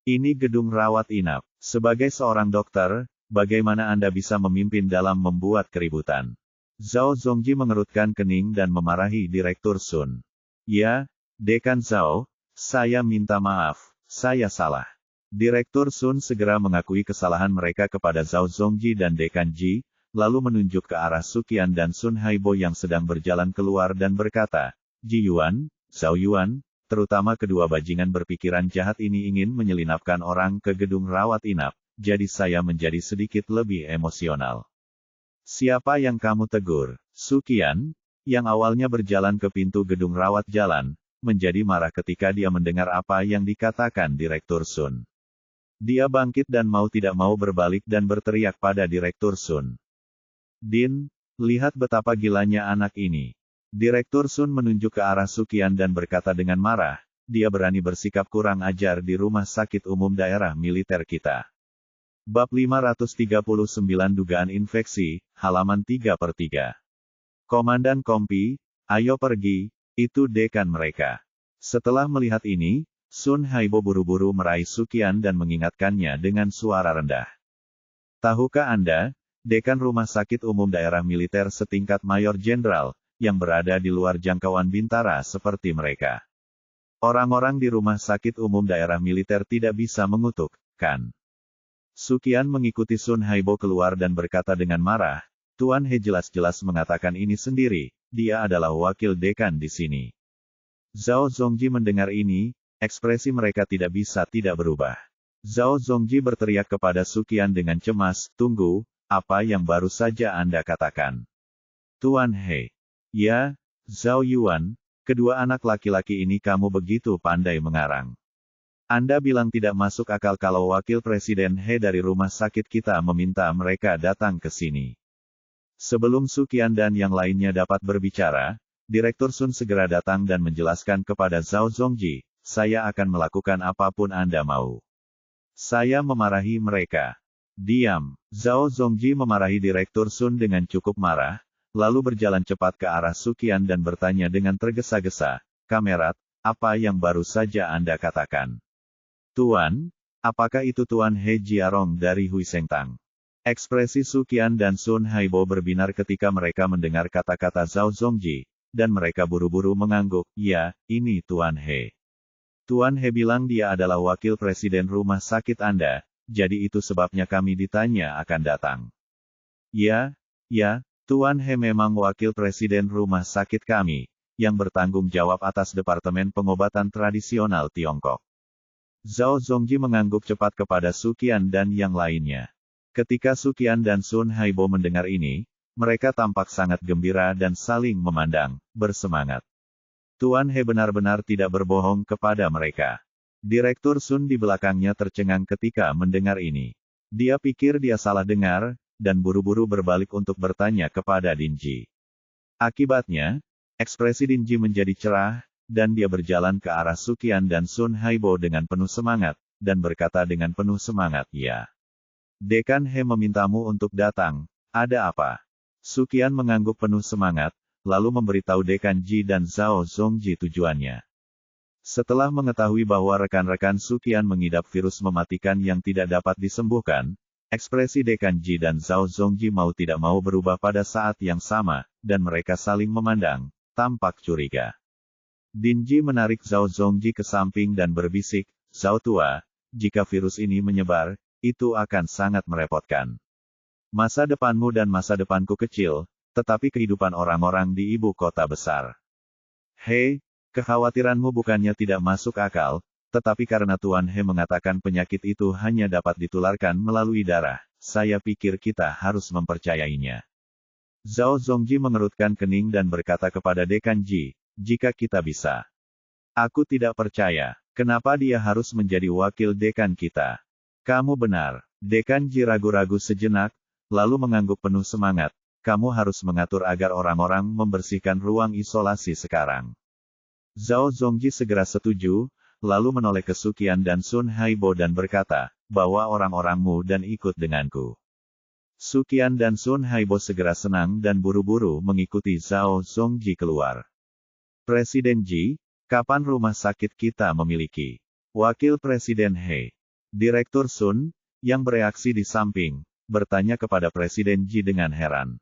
Ini gedung rawat inap. Sebagai seorang dokter, bagaimana Anda bisa memimpin dalam membuat keributan? Zhao Zongji mengerutkan kening dan memarahi Direktur Sun. Ya, Dekan Zhao, saya minta maaf, saya salah. Direktur Sun segera mengakui kesalahan mereka kepada Zhao Zongji dan Dekan Ji, lalu menunjuk ke arah Sukian dan Sun Haibo yang sedang berjalan keluar dan berkata, Ji Yuan, Zhao Yuan, terutama kedua bajingan berpikiran jahat ini ingin menyelinapkan orang ke gedung rawat inap, jadi saya menjadi sedikit lebih emosional. Siapa yang kamu tegur? Sukian, yang awalnya berjalan ke pintu gedung rawat jalan, menjadi marah ketika dia mendengar apa yang dikatakan Direktur Sun. Dia bangkit dan mau tidak mau berbalik dan berteriak pada Direktur Sun. Din, lihat betapa gilanya anak ini. Direktur Sun menunjuk ke arah Sukian dan berkata dengan marah, dia berani bersikap kurang ajar di rumah sakit umum daerah militer kita. Bab 539 Dugaan Infeksi, halaman 3/3. Komandan Kompi, ayo pergi, itu dekan mereka. Setelah melihat ini, Sun Haibo buru-buru meraih Sukian dan mengingatkannya dengan suara rendah. Tahukah Anda, dekan rumah sakit umum daerah militer setingkat mayor jenderal, yang berada di luar jangkauan bintara seperti mereka. Orang-orang di rumah sakit umum daerah militer tidak bisa mengutuk, kan? Sukian mengikuti Sun Haibo keluar dan berkata dengan marah, Tuan He jelas-jelas mengatakan ini sendiri, dia adalah wakil dekan di sini. Zhao Zongji mendengar ini, ekspresi mereka tidak bisa tidak berubah. Zhao Zongji berteriak kepada Sukian dengan cemas, tunggu, apa yang baru saja Anda katakan? Tuan He. Ya, Zhao Yuan, kedua anak laki-laki ini kamu begitu pandai mengarang. Anda bilang tidak masuk akal kalau wakil presiden He dari rumah sakit kita meminta mereka datang ke sini. Sebelum Sukian dan yang lainnya dapat berbicara, Direktur Sun segera datang dan menjelaskan kepada Zhao Zongji, saya akan melakukan apapun Anda mau. Saya memarahi mereka. Diam. Zhao Zongji memarahi Direktur Sun dengan cukup marah, lalu berjalan cepat ke arah Sukian dan bertanya dengan tergesa-gesa, Kamerat, apa yang baru saja Anda katakan? Tuan, apakah itu Tuan He Jiarong dari Hui Sengtang? Ekspresi Sukian dan Sun Haibo berbinar ketika mereka mendengar kata-kata Zhao Zongji, dan mereka buru-buru mengangguk, ya, ini Tuan He. Tuan He bilang dia adalah wakil presiden rumah sakit Anda, jadi itu sebabnya kami ditanya akan datang. Ya, Tuan He memang wakil presiden rumah sakit kami, yang bertanggung jawab atas Departemen Pengobatan Tradisional Tiongkok. Zhao Zongji mengangguk cepat kepada Sukian dan yang lainnya. Ketika Sukian dan Sun Haibo mendengar ini, mereka tampak sangat gembira dan saling memandang, bersemangat. Tuan He benar-benar tidak berbohong kepada mereka. Direktur Sun di belakangnya tercengang ketika mendengar ini. Dia pikir dia salah dengar, dan buru-buru berbalik untuk bertanya kepada Dinji. Akibatnya, ekspresi Dinji menjadi cerah, dan dia berjalan ke arah Sukian dan Sun Haibo dengan penuh semangat, dan berkata dengan penuh semangat, ya. Dekan He memintamu untuk datang, ada apa? Sukian mengangguk penuh semangat, lalu memberitahu Dekan Ji dan Zhao Zongji tujuannya. Setelah mengetahui bahwa rekan-rekan Sukian mengidap virus mematikan yang tidak dapat disembuhkan, ekspresi Dekan Ji dan Zhao Zongji mau tidak mau berubah pada saat yang sama, dan mereka saling memandang, tampak curiga. Dinji menarik Zhao Zongji ke samping dan berbisik, Zhao tua, jika virus ini menyebar, itu akan sangat merepotkan. Masa depanmu dan masa depanku kecil, tetapi kehidupan orang-orang di ibu kota besar. Hei, kekhawatiranmu bukannya tidak masuk akal, tetapi karena Tuan He mengatakan penyakit itu hanya dapat ditularkan melalui darah, saya pikir kita harus mempercayainya. Zhao Zongji mengerutkan kening dan berkata kepada Dekan Ji, jika kita bisa. Aku tidak percaya, kenapa dia harus menjadi wakil dekan kita. Kamu benar. Dekan Ji ragu-ragu sejenak, lalu mengangguk penuh semangat, kamu harus mengatur agar orang-orang membersihkan ruang isolasi sekarang. Zhao Zongji segera setuju, lalu menoleh ke Sukian dan Sun Haibo dan berkata, bawa orang-orangmu dan ikut denganku. Sukian dan Sun Haibo segera senang dan buru-buru mengikuti Zhao Zongji keluar. Presiden Ji, kapan rumah sakit kita memiliki Wakil Presiden He? Direktur Sun, yang bereaksi di samping, bertanya kepada Presiden Ji dengan heran.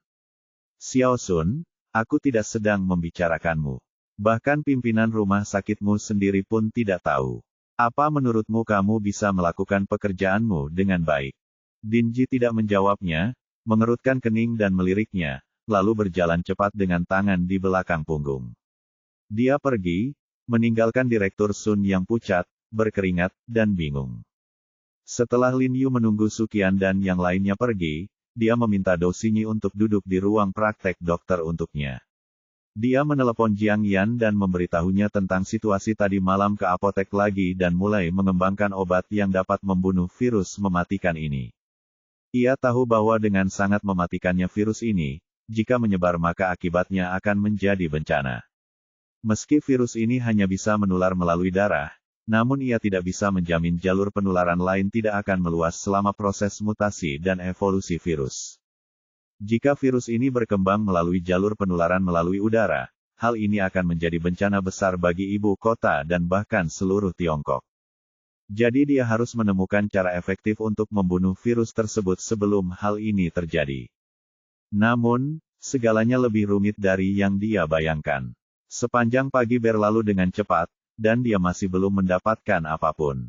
Xiao Sun, aku tidak sedang membicarakanmu. Bahkan pimpinan rumah sakitmu sendiri pun tidak tahu. Apa menurutmu kamu bisa melakukan pekerjaanmu dengan baik? Dinji tidak menjawabnya, mengerutkan kening dan meliriknya, lalu berjalan cepat dengan tangan di belakang punggung. Dia pergi, meninggalkan Direktur Sun yang pucat, berkeringat, dan bingung. Setelah Lin Yu menunggu Sukian dan yang lainnya pergi, dia meminta Do Xinyi untuk duduk di ruang praktek dokter untuknya. Dia menelepon Jiang Yan dan memberitahunya tentang situasi tadi malam ke apotek lagi dan mulai mengembangkan obat yang dapat membunuh virus mematikan ini. Ia tahu bahwa dengan sangat mematikannya virus ini, jika menyebar maka akibatnya akan menjadi bencana. Meski virus ini hanya bisa menular melalui darah, namun ia tidak bisa menjamin jalur penularan lain tidak akan meluas selama proses mutasi dan evolusi virus. Jika virus ini berkembang melalui jalur penularan melalui udara, hal ini akan menjadi bencana besar bagi ibu kota dan bahkan seluruh Tiongkok. Jadi dia harus menemukan cara efektif untuk membunuh virus tersebut sebelum hal ini terjadi. Namun, segalanya lebih rumit dari yang dia bayangkan. Sepanjang pagi berlalu dengan cepat, dan dia masih belum mendapatkan apapun.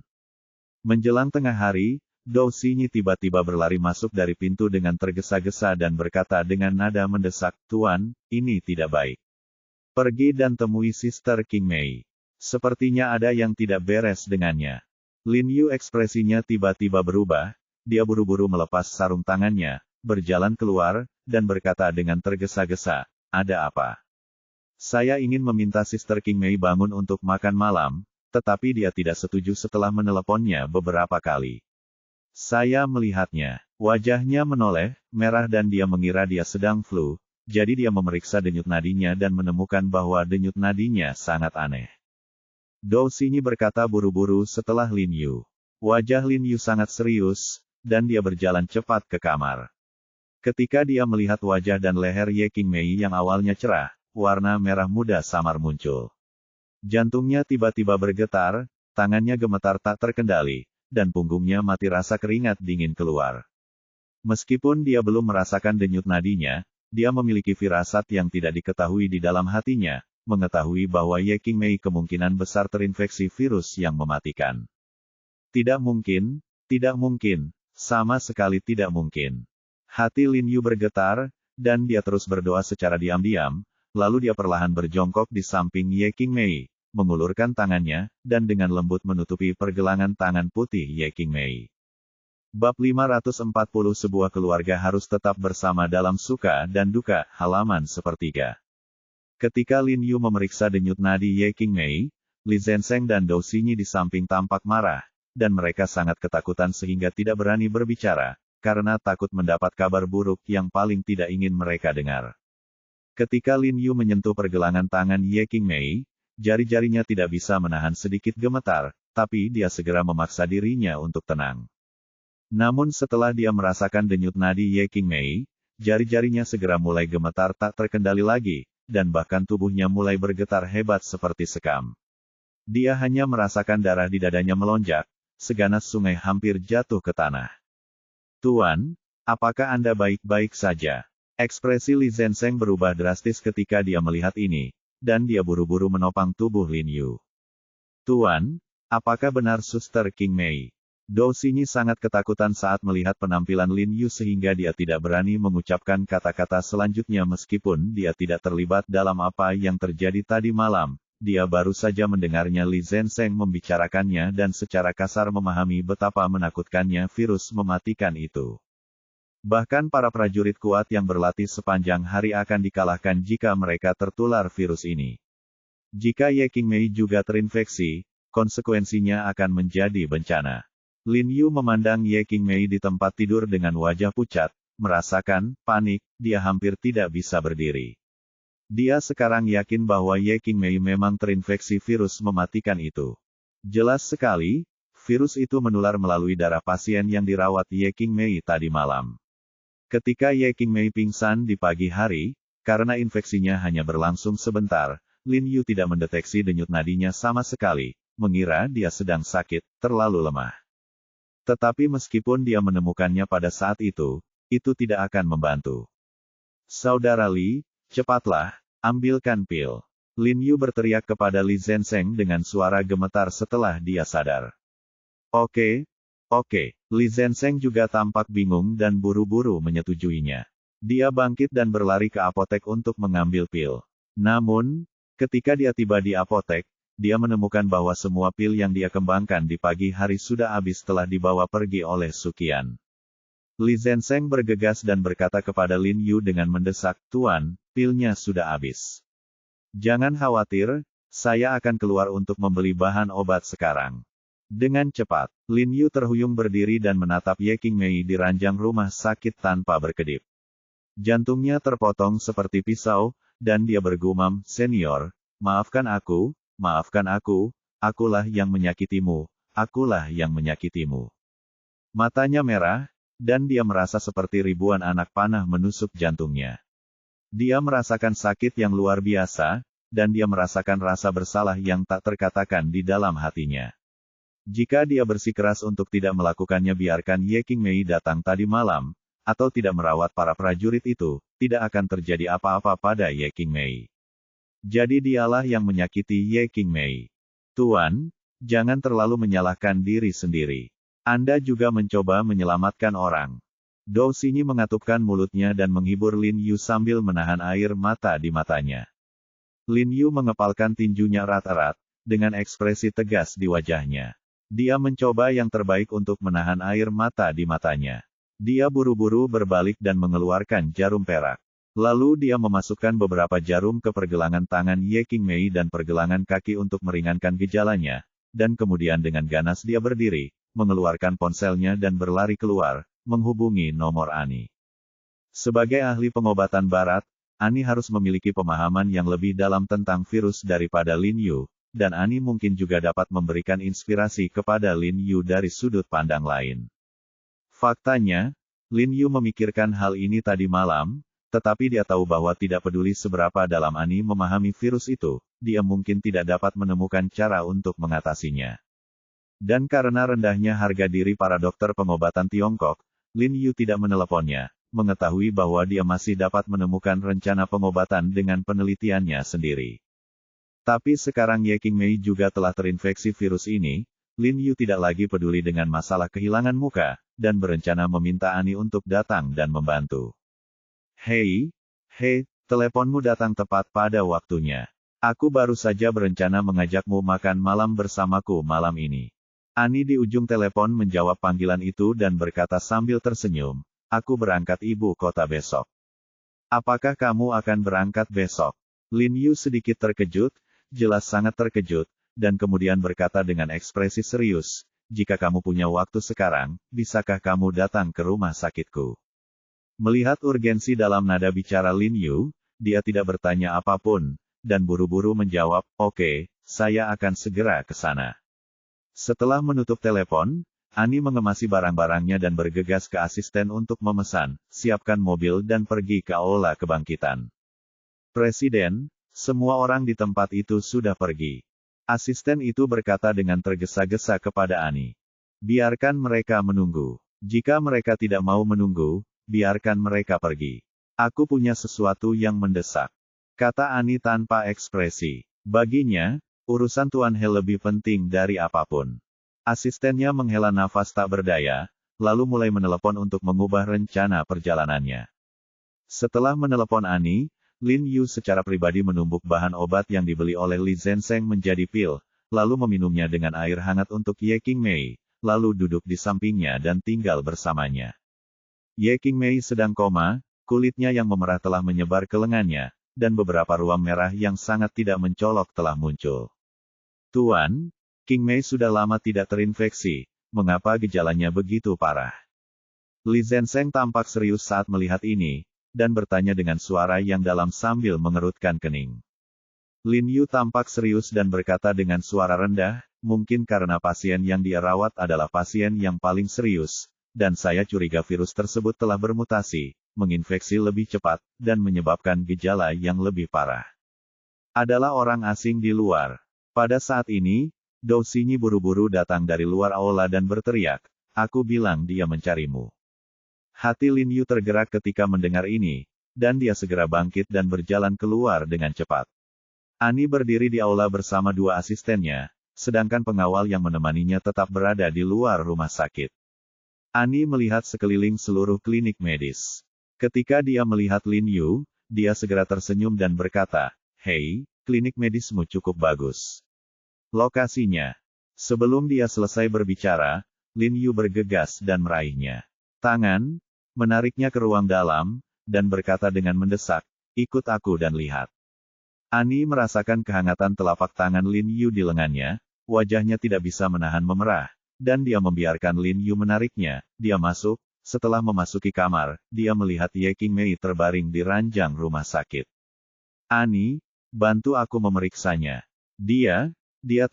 Menjelang tengah hari, Dou Xinyi tiba-tiba berlari masuk dari pintu dengan tergesa-gesa dan berkata dengan nada mendesak, "Tuan, ini tidak baik. Pergi dan temui Sister King Mei. Sepertinya ada yang tidak beres dengannya." Lin Yu ekspresinya tiba-tiba berubah, dia buru-buru melepas sarung tangannya, berjalan keluar, dan berkata dengan tergesa-gesa, "Ada apa?" "Saya ingin meminta Sister King Mei bangun untuk makan malam, tetapi dia tidak setuju setelah meneleponnya beberapa kali. Saya melihatnya. Wajahnya menoleh, merah dan dia mengira dia sedang flu, jadi dia memeriksa denyut nadinya dan menemukan bahwa denyut nadinya sangat aneh." Dou Xinyi berkata buru-buru setelah Lin Yu. Wajah Lin Yu sangat serius, dan dia berjalan cepat ke kamar. Ketika dia melihat wajah dan leher Ye Qingmei yang awalnya cerah, warna merah muda samar muncul. Jantungnya tiba-tiba bergetar, tangannya gemetar tak terkendali, dan punggungnya mati rasa keringat dingin keluar. Meskipun dia belum merasakan denyut nadinya, dia memiliki firasat yang tidak diketahui di dalam hatinya, mengetahui bahwa Ye Qingmei kemungkinan besar terinfeksi virus yang mematikan. Tidak mungkin, sama sekali tidak mungkin. Hati Lin Yu bergetar, dan dia terus berdoa secara diam-diam, lalu dia perlahan berjongkok di samping Ye Qingmei, mengulurkan tangannya, dan dengan lembut menutupi pergelangan tangan putih Ye Qingmei. Bab 540 Sebuah keluarga harus tetap bersama dalam suka dan duka, halaman sepertiga. Ketika Lin Yu memeriksa denyut nadi Ye Qingmei, Li Zenseng dan Dou Xinyi di samping tampak marah, dan mereka sangat ketakutan sehingga tidak berani berbicara, karena takut mendapat kabar buruk yang paling tidak ingin mereka dengar. Ketika Lin Yu menyentuh pergelangan tangan Ye Qingmei, jari-jarinya tidak bisa menahan sedikit gemetar, tapi dia segera memaksa dirinya untuk tenang. Namun setelah dia merasakan denyut nadi Ye Qingmei, jari-jarinya segera mulai gemetar tak terkendali lagi, dan bahkan tubuhnya mulai bergetar hebat seperti sekam. Dia hanya merasakan darah di dadanya melonjak, seganas sungai hampir jatuh ke tanah. "Tuan, apakah Anda baik-baik saja?" Ekspresi Li Zenseng berubah drastis ketika dia melihat ini, dan dia buru-buru menopang tubuh Lin Yu. "Tuan, apakah benar Suster King Mei?" Dou Xinyi sangat ketakutan saat melihat penampilan Lin Yu sehingga dia tidak berani mengucapkan kata-kata selanjutnya meskipun dia tidak terlibat dalam apa yang terjadi tadi malam. Dia baru saja mendengarnya Li Zenseng membicarakannya dan secara kasar memahami betapa menakutkannya virus mematikan itu. Bahkan para prajurit kuat yang berlatih sepanjang hari akan dikalahkan jika mereka tertular virus ini. Jika Ye Qingmei juga terinfeksi, konsekuensinya akan menjadi bencana. Lin Yu memandang Ye Qingmei di tempat tidur dengan wajah pucat, merasakan panik, dia hampir tidak bisa berdiri. Dia sekarang yakin bahwa Ye Qingmei memang terinfeksi virus mematikan itu. Jelas sekali, virus itu menular melalui darah pasien yang dirawat Ye Qingmei tadi malam. Ketika Ye Qingmei pingsan di pagi hari, karena infeksinya hanya berlangsung sebentar, Lin Yu tidak mendeteksi denyut nadinya sama sekali, mengira dia sedang sakit, terlalu lemah. Tetapi meskipun dia menemukannya pada saat itu tidak akan membantu. "Saudara Li, cepatlah, ambilkan pil." Lin Yu berteriak kepada Li Zenseng dengan suara gemetar setelah dia sadar. Oke. Li Zenseng juga tampak bingung dan buru-buru menyetujuinya. Dia bangkit dan berlari ke apotek untuk mengambil pil. Namun, ketika dia tiba di apotek, dia menemukan bahwa semua pil yang dia kembangkan di pagi hari sudah habis setelah dibawa pergi oleh Suqian. Li Zenseng bergegas dan berkata kepada Lin Yu dengan mendesak, "Tuan, pilnya sudah habis. Jangan khawatir, saya akan keluar untuk membeli bahan obat sekarang." Dengan cepat, Lin Yu terhuyung berdiri dan menatap Ye Qingmei di ranjang rumah sakit tanpa berkedip. Jantungnya terpotong seperti pisau, dan dia bergumam, "Senior, maafkan aku, akulah yang menyakitimu, Matanya merah, dan dia merasa seperti ribuan anak panah menusuk jantungnya. Dia merasakan sakit yang luar biasa, dan dia merasakan rasa bersalah yang tak terkatakan di dalam hatinya. Jika dia bersikeras untuk tidak melakukannya biarkan Ye Qingmei datang tadi malam, atau tidak merawat para prajurit itu, tidak akan terjadi apa-apa pada Ye Qingmei. Jadi dialah yang menyakiti Ye Qingmei. Tuan, jangan terlalu menyalahkan diri sendiri. Anda juga mencoba menyelamatkan orang. Dou Xinyi mengatupkan mulutnya dan menghibur Lin Yu sambil menahan air mata di matanya. Lin Yu mengepalkan tinjunya erat-erat, dengan ekspresi tegas di wajahnya. Dia mencoba yang terbaik untuk menahan air mata di matanya. Dia buru-buru berbalik dan mengeluarkan jarum perak. Lalu dia memasukkan beberapa jarum ke pergelangan tangan Ye Qingmei dan pergelangan kaki untuk meringankan gejalanya, dan kemudian dengan ganas dia berdiri, mengeluarkan ponselnya dan berlari keluar, menghubungi nomor Ani. Sebagai ahli pengobatan barat, Ani harus memiliki pemahaman yang lebih dalam tentang virus daripada Lin Yu, dan Ani mungkin juga dapat memberikan inspirasi kepada Lin Yu dari sudut pandang lain. Faktanya, Lin Yu memikirkan hal ini tadi malam, tetapi dia tahu bahwa tidak peduli seberapa dalam Ani memahami virus itu, dia mungkin tidak dapat menemukan cara untuk mengatasinya. Dan karena rendahnya harga diri para dokter pengobatan Tiongkok, Lin Yu tidak meneleponnya, mengetahui bahwa dia masih dapat menemukan rencana pengobatan dengan penelitiannya sendiri. Tapi sekarang Ye Qingmei juga telah terinfeksi virus ini, Lin Yu tidak lagi peduli dengan masalah kehilangan muka, dan berencana meminta Ani untuk datang dan membantu. Hei, teleponmu datang tepat pada waktunya. Aku baru saja berencana mengajakmu makan malam bersamaku malam ini. Ani di ujung telepon menjawab panggilan itu dan berkata sambil tersenyum, aku berangkat ibu kota besok. Apakah kamu akan berangkat besok? Lin Yu sedikit terkejut, jelas sangat terkejut, dan kemudian berkata dengan ekspresi serius, jika kamu punya waktu sekarang, bisakah kamu datang ke rumah sakitku? Melihat urgensi dalam nada bicara Lin Yu, dia tidak bertanya apapun, dan buru-buru menjawab, oke, saya akan segera ke sana. Setelah menutup telepon, Ani mengemasi barang-barangnya dan bergegas ke asisten untuk memesan, siapkan mobil dan pergi ke aula kebangkitan. Presiden, semua orang di tempat itu sudah pergi. Asisten itu berkata dengan tergesa-gesa kepada Ani. Biarkan mereka menunggu. Jika mereka tidak mau menunggu, biarkan mereka pergi. Aku punya sesuatu yang mendesak. Kata Ani tanpa ekspresi. Baginya, urusan Tuan He lebih penting dari apapun. Asistennya menghela nafas tak berdaya, lalu mulai menelepon untuk mengubah rencana perjalanannya. Setelah menelepon Ani, Lin Yu secara pribadi menumbuk bahan obat yang dibeli oleh Li Zenseng menjadi pil, lalu meminumnya dengan air hangat untuk Ye Qingmei, lalu duduk di sampingnya dan tinggal bersamanya. Ye Qingmei sedang koma, kulitnya yang memerah telah menyebar ke lengannya, dan beberapa ruam merah yang sangat tidak mencolok telah muncul. Tuan, Qingmei sudah lama tidak terinfeksi, mengapa gejalanya begitu parah? Li Zenseng tampak serius saat melihat ini, dan bertanya dengan suara yang dalam sambil mengerutkan kening. Lin Yu tampak serius dan berkata dengan suara rendah, mungkin karena pasien yang dia rawat adalah pasien yang paling serius, dan saya curiga virus tersebut telah bermutasi, menginfeksi lebih cepat, dan menyebabkan gejala yang lebih parah. Adalah orang asing di luar. Pada saat ini, Dou Xinyi buru-buru datang dari luar aula dan berteriak, aku bilang dia mencarimu. Hati Lin Yu tergerak ketika mendengar ini, dan dia segera bangkit dan berjalan keluar dengan cepat. Ani berdiri di aula bersama dua asistennya, sedangkan pengawal yang menemaninya tetap berada di luar rumah sakit. Ani melihat sekeliling seluruh klinik medis. Ketika dia melihat Lin Yu, dia segera tersenyum dan berkata, hei, klinik medismu cukup bagus. Lokasinya. Sebelum dia selesai berbicara, Lin Yu bergegas dan meraihnya. Tangan, menariknya ke ruang dalam, dan berkata dengan mendesak, ikut aku dan lihat. Ani merasakan kehangatan telapak tangan Lin Yu di lengannya, wajahnya tidak bisa menahan memerah, dan dia membiarkan Lin Yu menariknya, dia masuk, setelah memasuki kamar, dia melihat Ye Qingmei terbaring di ranjang rumah sakit. Ani, bantu aku memeriksanya. Dia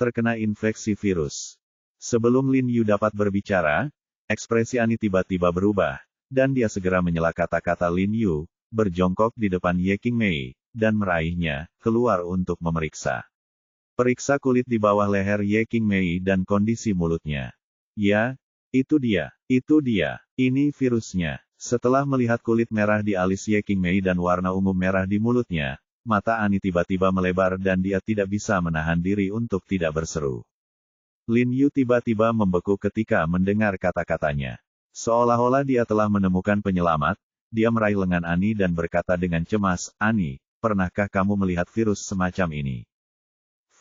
terkena infeksi virus. Sebelum Lin Yu dapat berbicara, ekspresi Ani tiba-tiba berubah, dan dia segera menyela kata-kata Lin Yu, berjongkok di depan Ye Qingmei, dan meraihnya, keluar untuk memeriksa. Periksa kulit di bawah leher Ye Qingmei dan kondisi mulutnya. Ya, itu dia, ini virusnya, Setelah melihat kulit merah di alis Ye Qingmei dan warna ungu merah di mulutnya, mata Ani tiba-tiba melebar dan dia tidak bisa menahan diri untuk tidak berseru. Lin Yu tiba-tiba membeku ketika mendengar kata-katanya. Seolah-olah dia telah menemukan penyelamat, dia meraih lengan Ani dan berkata dengan cemas, "Ani, pernahkah kamu melihat virus semacam ini?"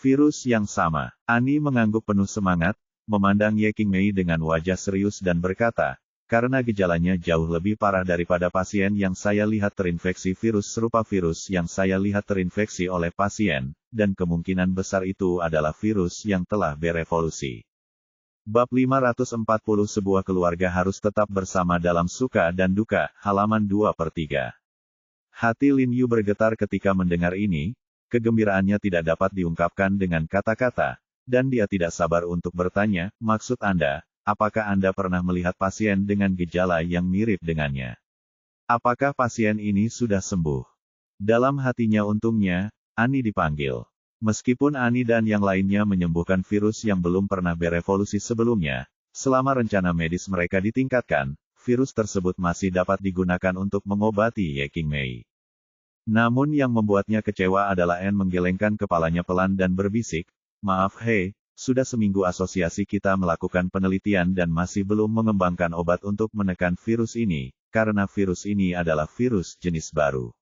Virus yang sama. Ani mengangguk penuh semangat, memandang Ye Qingmei dengan wajah serius dan berkata, "Karena gejalanya jauh lebih parah daripada pasien yang saya lihat terinfeksi virus serupa virus yang saya lihat terinfeksi oleh pasien, dan kemungkinan besar itu adalah virus yang telah berevolusi." Bab 540 Sebuah keluarga harus tetap bersama dalam suka dan duka, halaman 2/3. Hati Lin Yu bergetar ketika mendengar ini, kegembiraannya tidak dapat diungkapkan dengan kata-kata, dan dia tidak sabar untuk bertanya, "Maksud Anda, apakah Anda pernah melihat pasien dengan gejala yang mirip dengannya? Apakah pasien ini sudah sembuh?" Dalam hatinya untungnya, Ani dipanggil. Meskipun Ani dan yang lainnya menyembuhkan virus yang belum pernah berevolusi sebelumnya, selama rencana medis mereka ditingkatkan, virus tersebut masih dapat digunakan untuk mengobati Ye Qingmei. Namun yang membuatnya kecewa adalah Anne menggelengkan kepalanya pelan dan berbisik, "Maaf Hei, sudah seminggu asosiasi kita melakukan penelitian dan masih belum mengembangkan obat untuk menekan virus ini, karena virus ini adalah virus jenis baru.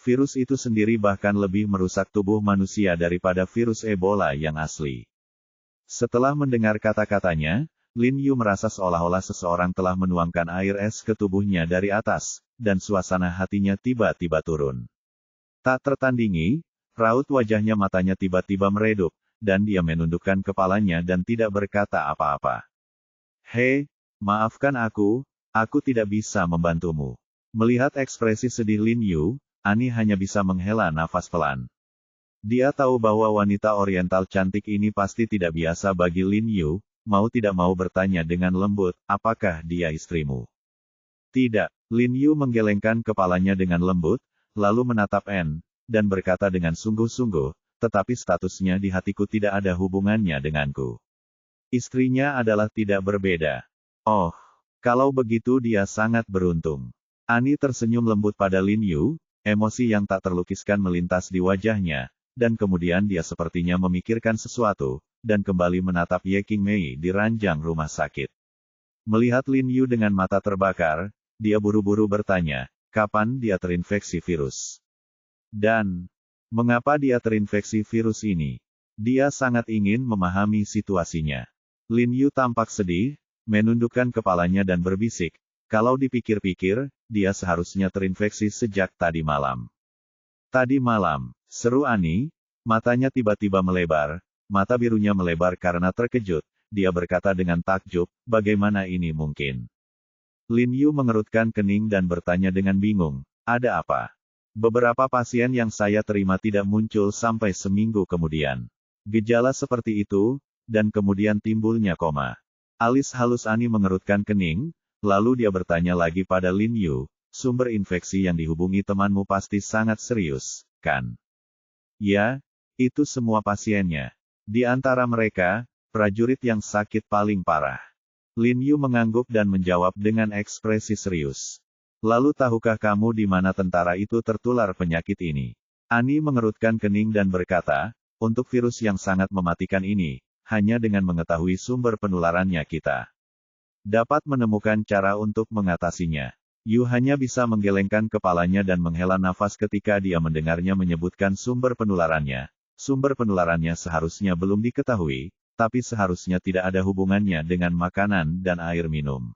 Virus itu sendiri bahkan lebih merusak tubuh manusia daripada virus Ebola yang asli." Setelah mendengar kata-katanya, Lin Yu merasa seolah-olah seseorang telah menuangkan air es ke tubuhnya dari atas, dan suasana hatinya tiba-tiba turun. Tak tertandingi, raut wajahnya matanya tiba-tiba meredup, dan dia menundukkan kepalanya dan tidak berkata apa-apa. "Hei, maafkan aku tidak bisa membantumu." Melihat ekspresi sedih Lin Yu, Ani hanya bisa menghela nafas pelan. Dia tahu bahwa wanita oriental cantik ini pasti tidak biasa bagi Lin Yu, mau tidak mau bertanya dengan lembut, "Apakah dia istrimu?" "Tidak." Lin Yu menggelengkan kepalanya dengan lembut, lalu menatap Anne, dan berkata dengan sungguh-sungguh, "Tetapi statusnya di hatiku tidak ada hubungannya denganku. Istrinya adalah tidak berbeda." "Oh, kalau begitu dia sangat beruntung." Ani tersenyum lembut pada Lin Yu, emosi yang tak terlukiskan melintas di wajahnya, dan kemudian dia sepertinya memikirkan sesuatu, dan kembali menatap Ye Qingmei di ranjang rumah sakit. Melihat Lin Yu dengan mata terbakar, dia buru-buru bertanya, "Kapan dia terinfeksi virus? Dan mengapa dia terinfeksi virus ini?" Dia sangat ingin memahami situasinya. Lin Yu tampak sedih, menundukkan kepalanya dan berbisik, "Kalau dipikir-pikir, dia seharusnya terinfeksi sejak tadi malam." "Tadi malam," seru Ani, matanya tiba-tiba melebar, mata birunya melebar karena terkejut, dia berkata dengan takjub, "Bagaimana ini mungkin?" Lin Yu mengerutkan kening dan bertanya dengan bingung, "Ada apa?" "Beberapa pasien yang saya terima tidak muncul sampai seminggu kemudian. Gejala seperti itu, dan kemudian timbulnya koma." Alis halus Ani mengerutkan kening, lalu dia bertanya lagi pada Lin Yu, "Sumber infeksi yang dihubungi temanmu pasti sangat serius, kan?" "Ya, itu semua pasiennya. Di antara mereka, prajurit yang sakit paling parah." Lin Yu mengangguk dan menjawab dengan ekspresi serius. "Lalu tahukah kamu di mana tentara itu tertular penyakit ini?" Ani mengerutkan kening dan berkata, "Untuk virus yang sangat mematikan ini, hanya dengan mengetahui sumber penularannya kita dapat menemukan cara untuk mengatasinya." Yu hanya bisa menggelengkan kepalanya dan menghela nafas ketika dia mendengarnya menyebutkan sumber penularannya. Sumber penularannya seharusnya belum diketahui, tapi seharusnya tidak ada hubungannya dengan makanan dan air minum.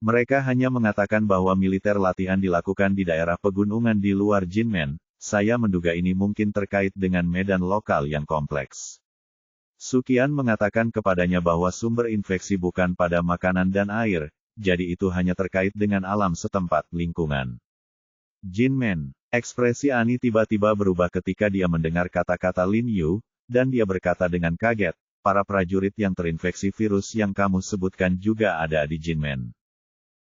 Mereka hanya mengatakan bahwa militer latihan dilakukan di daerah pegunungan di luar Jinmen. Saya menduga ini mungkin terkait dengan medan lokal yang kompleks. Sukian mengatakan kepadanya bahwa sumber infeksi bukan pada makanan dan air, jadi itu hanya terkait dengan alam setempat, lingkungan. Jinmen. Ekspresi Ani tiba-tiba berubah ketika dia mendengar kata-kata Lin Yu, dan dia berkata dengan kaget, "Para prajurit yang terinfeksi virus yang kamu sebutkan juga ada di Jinmen.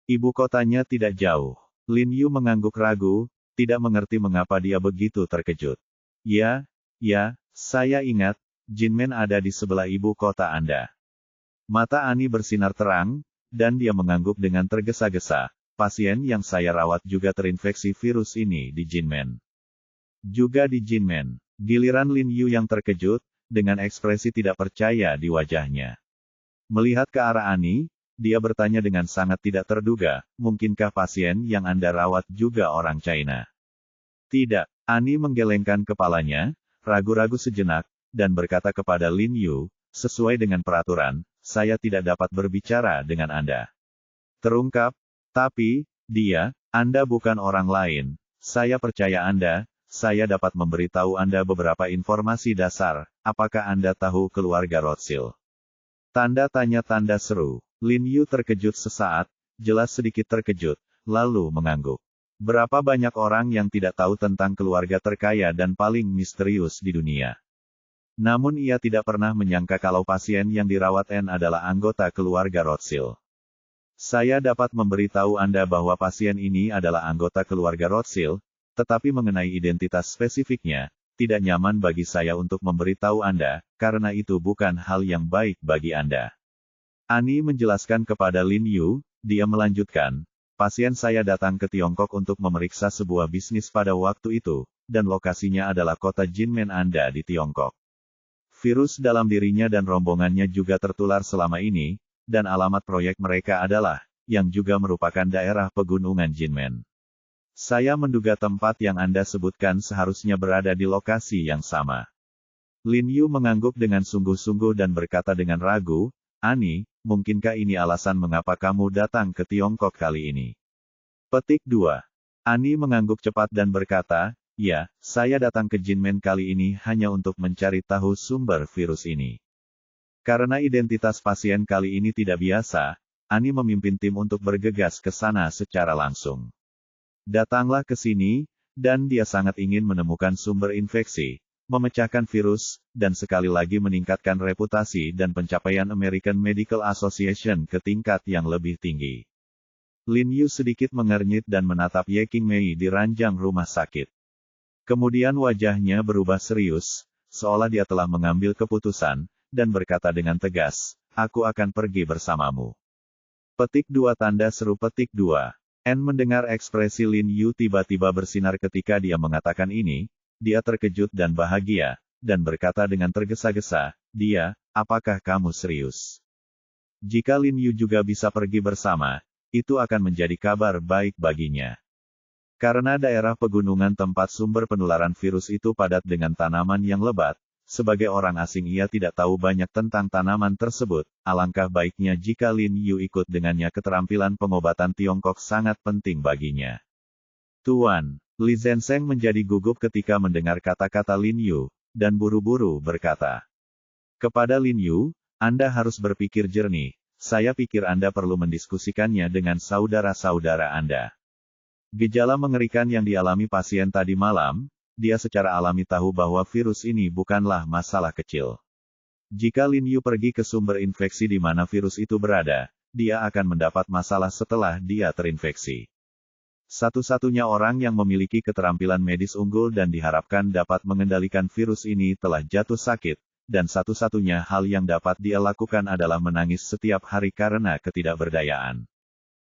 Ibu kotanya tidak jauh." Lin Yu mengangguk ragu, tidak mengerti mengapa dia begitu terkejut. Ya, saya ingat, Jinmen ada di sebelah ibu kota Anda." Mata Ani bersinar terang, dan dia mengangguk dengan tergesa-gesa, pasien yang saya rawat juga terinfeksi virus ini di Jinmen. Juga di Jinmen. Giliran Lin Yu yang terkejut, dengan ekspresi tidak percaya di wajahnya. Melihat ke arah Ani, dia bertanya dengan sangat tidak terduga, mungkinkah pasien yang Anda rawat juga orang China? Tidak. Ani menggelengkan kepalanya, ragu-ragu sejenak, dan berkata kepada Lin Yu, sesuai dengan peraturan, saya tidak dapat berbicara dengan Anda. Terungkap, tapi, Anda bukan orang lain, saya percaya Anda, saya dapat memberitahu Anda beberapa informasi dasar, apakah Anda tahu keluarga Rothschild? Tanda tanya tanda seru. Lin Yu terkejut sesaat, jelas sedikit terkejut, lalu mengangguk. Berapa banyak orang yang tidak tahu tentang keluarga terkaya dan paling misterius di dunia. Namun ia tidak pernah menyangka kalau pasien yang dirawat N adalah anggota keluarga Rothschild. Saya dapat memberitahu Anda bahwa pasien ini adalah anggota keluarga Rothschild, tetapi mengenai identitas spesifiknya, tidak nyaman bagi saya untuk memberitahu Anda, karena itu bukan hal yang baik bagi Anda. Ani menjelaskan kepada Lin Yu, dia melanjutkan, pasien saya datang ke Tiongkok untuk memeriksa sebuah bisnis pada waktu itu, dan lokasinya adalah kota Jinmen Anda di Tiongkok. Virus dalam dirinya dan rombongannya juga tertular selama ini, dan alamat proyek mereka adalah, yang juga merupakan daerah pegunungan Jinmen. Saya menduga tempat yang Anda sebutkan seharusnya berada di lokasi yang sama. Lin Yu mengangguk dengan sungguh-sungguh dan berkata dengan ragu, Ani, mungkinkah ini alasan mengapa kamu datang ke Tiongkok kali ini? Petik 2. Ani mengangguk cepat dan berkata, ya, saya datang ke Jinmen kali ini hanya untuk mencari tahu sumber virus ini. Karena identitas pasien kali ini tidak biasa, Ani memimpin tim untuk bergegas ke sana secara langsung. Datanglah ke sini, dan dia sangat ingin menemukan sumber infeksi, memecahkan virus, dan sekali lagi meningkatkan reputasi dan pencapaian American Medical Association ke tingkat yang lebih tinggi. Lin Yu sedikit mengernyit dan menatap Ye Qingmei di ranjang rumah sakit. Kemudian wajahnya berubah serius, seolah dia telah mengambil keputusan, dan berkata dengan tegas, aku akan pergi bersamamu. Petik 2 tanda seru petik 2. N mendengar ekspresi Lin Yu tiba-tiba bersinar ketika dia mengatakan ini, dia terkejut dan bahagia, dan berkata dengan tergesa-gesa, apakah kamu serius? Jika Lin Yu juga bisa pergi bersama, itu akan menjadi kabar baik baginya. Karena daerah pegunungan tempat sumber penularan virus itu padat dengan tanaman yang lebat, sebagai orang asing ia tidak tahu banyak tentang tanaman tersebut, alangkah baiknya jika Lin Yu ikut dengannya. Keterampilan pengobatan Tiongkok sangat penting baginya. Tuan, Li Zenseng menjadi gugup ketika mendengar kata-kata Lin Yu, dan buru-buru berkata. Kepada Lin Yu, Anda harus berpikir jernih, saya pikir Anda perlu mendiskusikannya dengan saudara-saudara Anda. Gejala mengerikan yang dialami pasien tadi malam, dia secara alami tahu bahwa virus ini bukanlah masalah kecil. Jika Lin Yu pergi ke sumber infeksi di mana virus itu berada, dia akan mendapat masalah setelah dia terinfeksi. Satu-satunya orang yang memiliki keterampilan medis unggul dan diharapkan dapat mengendalikan virus ini telah jatuh sakit, dan satu-satunya hal yang dapat dia lakukan adalah menangis setiap hari karena ketidakberdayaan.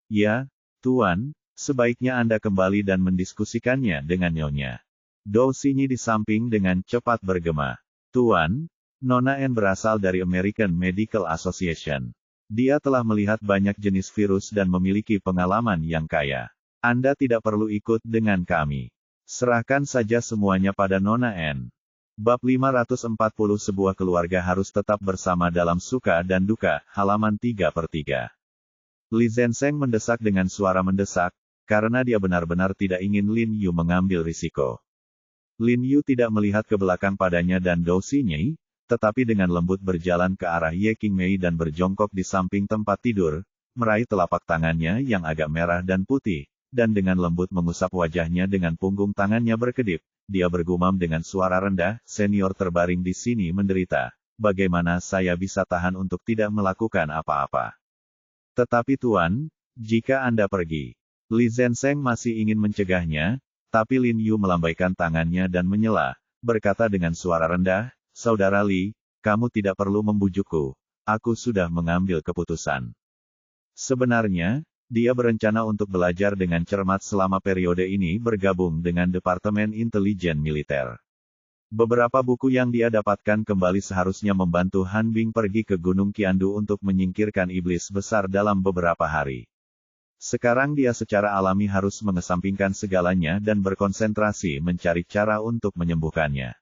Ya, Tuan, sebaiknya Anda kembali dan mendiskusikannya dengan Nyonya. Dou Xinyi di samping dengan cepat bergema. Tuan, Nona N berasal dari American Medical Association. Dia telah melihat banyak jenis virus dan memiliki pengalaman yang kaya. Anda tidak perlu ikut dengan kami. Serahkan saja semuanya pada Nona N. Bab 540 sebuah keluarga harus tetap bersama dalam suka dan duka, halaman 3/3. Li Zenseng mendesak dengan suara mendesak, karena dia benar-benar tidak ingin Lin Yu mengambil risiko. Lin Yu tidak melihat ke belakang padanya dan Dou Xinyi, tetapi dengan lembut berjalan ke arah Ye Qingmei dan berjongkok di samping tempat tidur, meraih telapak tangannya yang agak merah dan putih, dan dengan lembut mengusap wajahnya dengan punggung tangannya berkedip. Dia bergumam dengan suara rendah, senior terbaring di sini menderita. Bagaimana saya bisa tahan untuk tidak melakukan apa-apa? Tetapi Tuan, jika Anda pergi. Li Zenseng masih ingin mencegahnya, tapi Lin Yu melambaikan tangannya dan menyela, berkata dengan suara rendah, Saudara Li, kamu tidak perlu membujukku. Aku sudah mengambil keputusan. Sebenarnya, dia berencana untuk belajar dengan cermat selama periode ini bergabung dengan Departemen Intelijen Militer. Beberapa buku yang dia dapatkan kembali seharusnya membantu Han Bing pergi ke Gunung Qiandu untuk menyingkirkan iblis besar dalam beberapa hari. Sekarang dia secara alami harus mengesampingkan segalanya dan berkonsentrasi mencari cara untuk menyembuhkannya.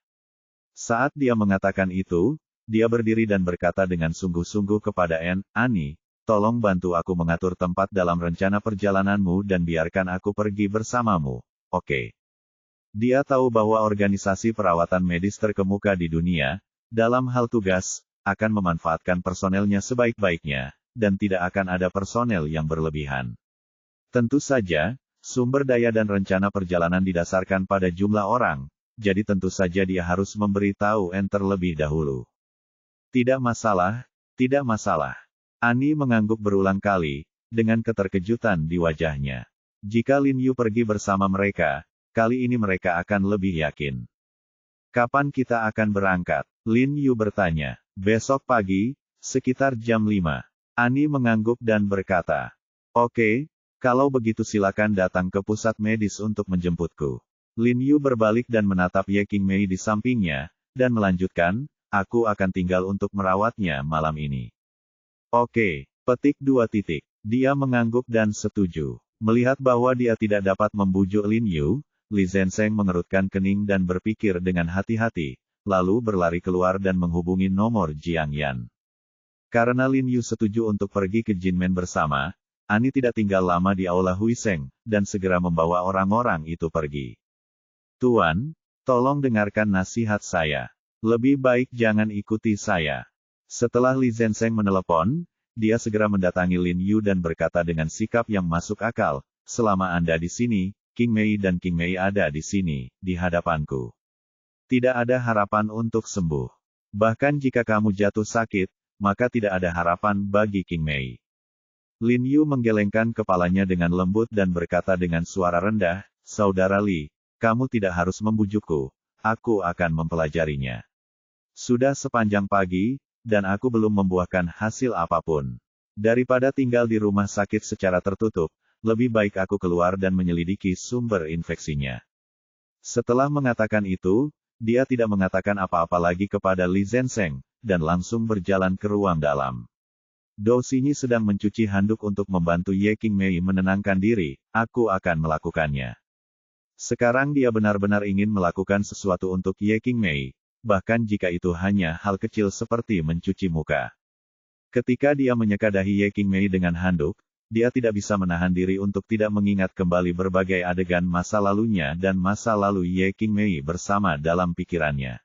Saat dia mengatakan itu, dia berdiri dan berkata dengan sungguh-sungguh kepada Annie, tolong bantu aku mengatur tempat dalam rencana perjalananmu dan biarkan aku pergi bersamamu, oke? Dia tahu bahwa organisasi perawatan medis terkemuka di dunia, dalam hal tugas, akan memanfaatkan personelnya sebaik-baiknya, dan tidak akan ada personel yang berlebihan. Tentu saja, sumber daya dan rencana perjalanan didasarkan pada jumlah orang, jadi tentu saja dia harus memberitahu terlebih dahulu. Tidak masalah, tidak masalah. Annie mengangguk berulang kali, dengan keterkejutan di wajahnya. Jika Lin Yu pergi bersama mereka, kali ini mereka akan lebih yakin. Kapan kita akan berangkat? Lin Yu bertanya. Besok pagi, sekitar jam 5. Annie mengangguk dan berkata, oke, kalau begitu silakan datang ke pusat medis untuk menjemputku. Lin Yu berbalik dan menatap Ye Qingmei di sampingnya, dan melanjutkan, aku akan tinggal untuk merawatnya malam ini. Oke, petik 2 titik. Dia mengangguk dan setuju. Melihat bahwa dia tidak dapat membujuk Lin Yu, Li Zenseng mengerutkan kening dan berpikir dengan hati-hati, lalu berlari keluar dan menghubungi nomor Jiang Yan. Karena Lin Yu setuju untuk pergi ke Jinmen bersama, Annie tidak tinggal lama di Aula Huiseng, dan segera membawa orang-orang itu pergi. Tuan, tolong dengarkan nasihat saya. Lebih baik jangan ikuti saya. Setelah Li Zenseng menelepon, dia segera mendatangi Lin Yu dan berkata dengan sikap yang masuk akal, selama Anda di sini, Qingmei dan Qingmei ada di sini, di hadapanku. Tidak ada harapan untuk sembuh. Bahkan jika kamu jatuh sakit, maka tidak ada harapan bagi Qingmei. Lin Yu menggelengkan kepalanya dengan lembut dan berkata dengan suara rendah, Saudara Li, kamu tidak harus membujukku, aku akan mempelajarinya. Sudah sepanjang pagi, dan aku belum membuahkan hasil apapun. Daripada tinggal di rumah sakit secara tertutup, lebih baik aku keluar dan menyelidiki sumber infeksinya. Setelah mengatakan itu, dia tidak mengatakan apa-apa lagi kepada Li Zenseng, dan langsung berjalan ke ruang dalam. Dou Xinyi sedang mencuci handuk untuk membantu Ye Qingmei menenangkan diri, aku akan melakukannya. Sekarang dia benar-benar ingin melakukan sesuatu untuk Ye Qingmei, bahkan jika itu hanya hal kecil seperti mencuci muka. Ketika dia menyeka dahi Ye Qingmei dengan handuk, dia tidak bisa menahan diri untuk tidak mengingat kembali berbagai adegan masa lalunya dan masa lalu Ye Qingmei bersama dalam pikirannya.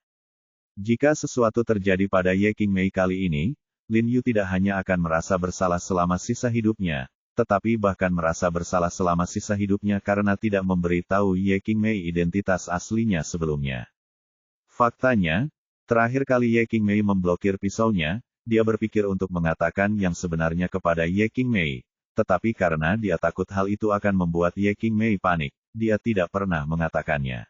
Jika sesuatu terjadi pada Ye Qingmei kali ini, Lin Yu tidak hanya akan merasa bersalah selama sisa hidupnya, tetapi bahkan merasa bersalah selama sisa hidupnya karena tidak memberitahu Ye Qingmei identitas aslinya sebelumnya. Faktanya, terakhir kali Ye Qingmei memblokir pisaunya, dia berpikir untuk mengatakan yang sebenarnya kepada Ye Qingmei, tetapi karena dia takut hal itu akan membuat Ye Qingmei panik, dia tidak pernah mengatakannya.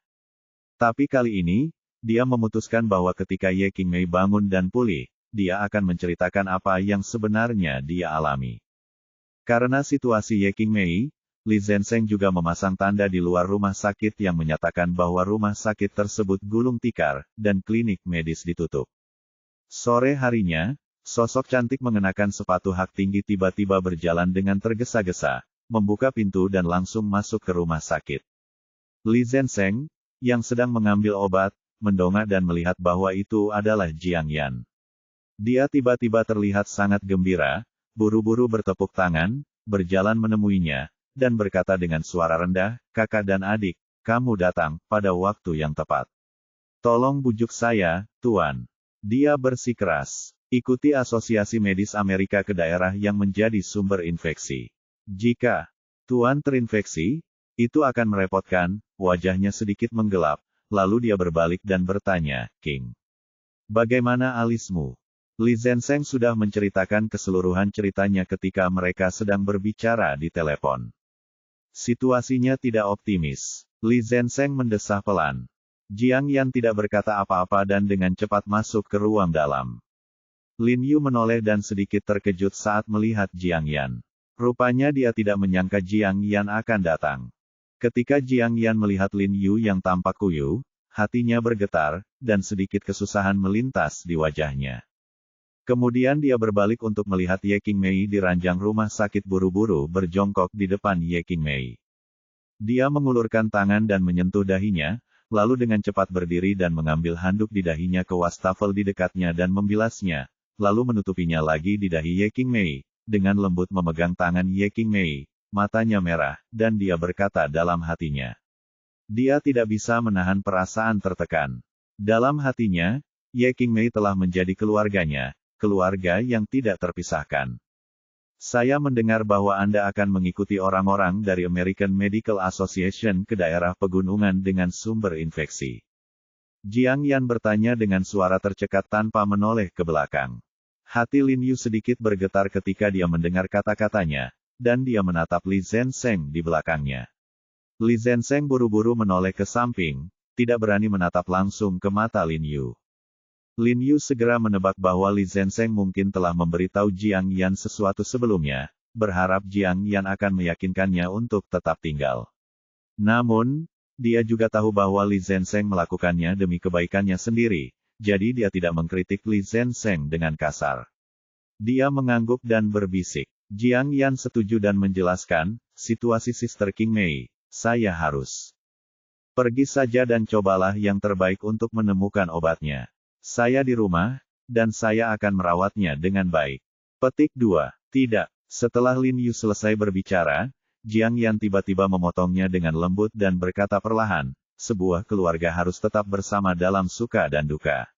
Tapi kali ini, dia memutuskan bahwa ketika Ye Qingmei bangun dan pulih, dia akan menceritakan apa yang sebenarnya dia alami. Karena situasi Ye Qingmei, Li Zenseng juga memasang tanda di luar rumah sakit yang menyatakan bahwa rumah sakit tersebut gulung tikar, dan klinik medis ditutup. Sore harinya, sosok cantik mengenakan sepatu hak tinggi tiba-tiba berjalan dengan tergesa-gesa, membuka pintu dan langsung masuk ke rumah sakit. Li Zenseng, yang sedang mengambil obat, mendongak dan melihat bahwa itu adalah Jiang Yan. Dia tiba-tiba terlihat sangat gembira, buru-buru bertepuk tangan, berjalan menemuinya, dan berkata dengan suara rendah, kakak dan adik, kamu datang pada waktu yang tepat. Tolong bujuk saya, Tuan. Dia bersikeras. Ikuti Asosiasi Medis Amerika ke daerah yang menjadi sumber infeksi. Jika Tuan terinfeksi, itu akan merepotkan, wajahnya sedikit menggelap, lalu dia berbalik dan bertanya, King. Bagaimana alismu? Li Zenseng sudah menceritakan keseluruhan ceritanya ketika mereka sedang berbicara di telepon. Situasinya tidak optimis. Li Zenseng mendesah pelan. Jiang Yan tidak berkata apa-apa dan dengan cepat masuk ke ruang dalam. Lin Yu menoleh dan sedikit terkejut saat melihat Jiang Yan. Rupanya dia tidak menyangka Jiang Yan akan datang. Ketika Jiang Yan melihat Lin Yu yang tampak kuyu, hatinya bergetar, dan sedikit kesusahan melintas di wajahnya. Kemudian dia berbalik untuk melihat Ye Qingmei di ranjang rumah sakit buru-buru berjongkok di depan Ye Qingmei. Dia mengulurkan tangan dan menyentuh dahinya, lalu dengan cepat berdiri dan mengambil handuk di dahinya ke wastafel di dekatnya dan membilasnya, lalu menutupinya lagi di dahi Ye Qingmei, dengan lembut memegang tangan Ye Qingmei, matanya merah, dan dia berkata dalam hatinya. Dia tidak bisa menahan perasaan tertekan. Dalam hatinya, Ye Qingmei telah menjadi keluarganya, keluarga yang tidak terpisahkan. Saya mendengar bahwa Anda akan mengikuti orang-orang dari American Medical Association ke daerah pegunungan dengan sumber infeksi. Jiang Yan bertanya dengan suara tercekat tanpa menoleh ke belakang. Hati Lin Yu sedikit bergetar ketika dia mendengar kata-katanya, dan dia menatap Li Zhensheng di belakangnya. Li Zhensheng buru-buru menoleh ke samping, tidak berani menatap langsung ke mata Lin Yu. Lin Yu segera menebak bahwa Li Zhensheng mungkin telah memberitahu Jiang Yan sesuatu sebelumnya, berharap Jiang Yan akan meyakinkannya untuk tetap tinggal. Namun, dia juga tahu bahwa Li Zhensheng melakukannya demi kebaikannya sendiri, jadi dia tidak mengkritik Li Zhensheng dengan kasar. Dia mengangguk dan berbisik. Jiang Yan setuju dan menjelaskan, situasi Sister Qingmei, saya harus pergi saja dan cobalah yang terbaik untuk menemukan obatnya. Saya di rumah, dan saya akan merawatnya dengan baik. Petik 2. Tidak. Setelah Lin Yu selesai berbicara, Jiang Yan tiba-tiba memotongnya dengan lembut dan berkata perlahan, sebuah keluarga harus tetap bersama dalam suka dan duka.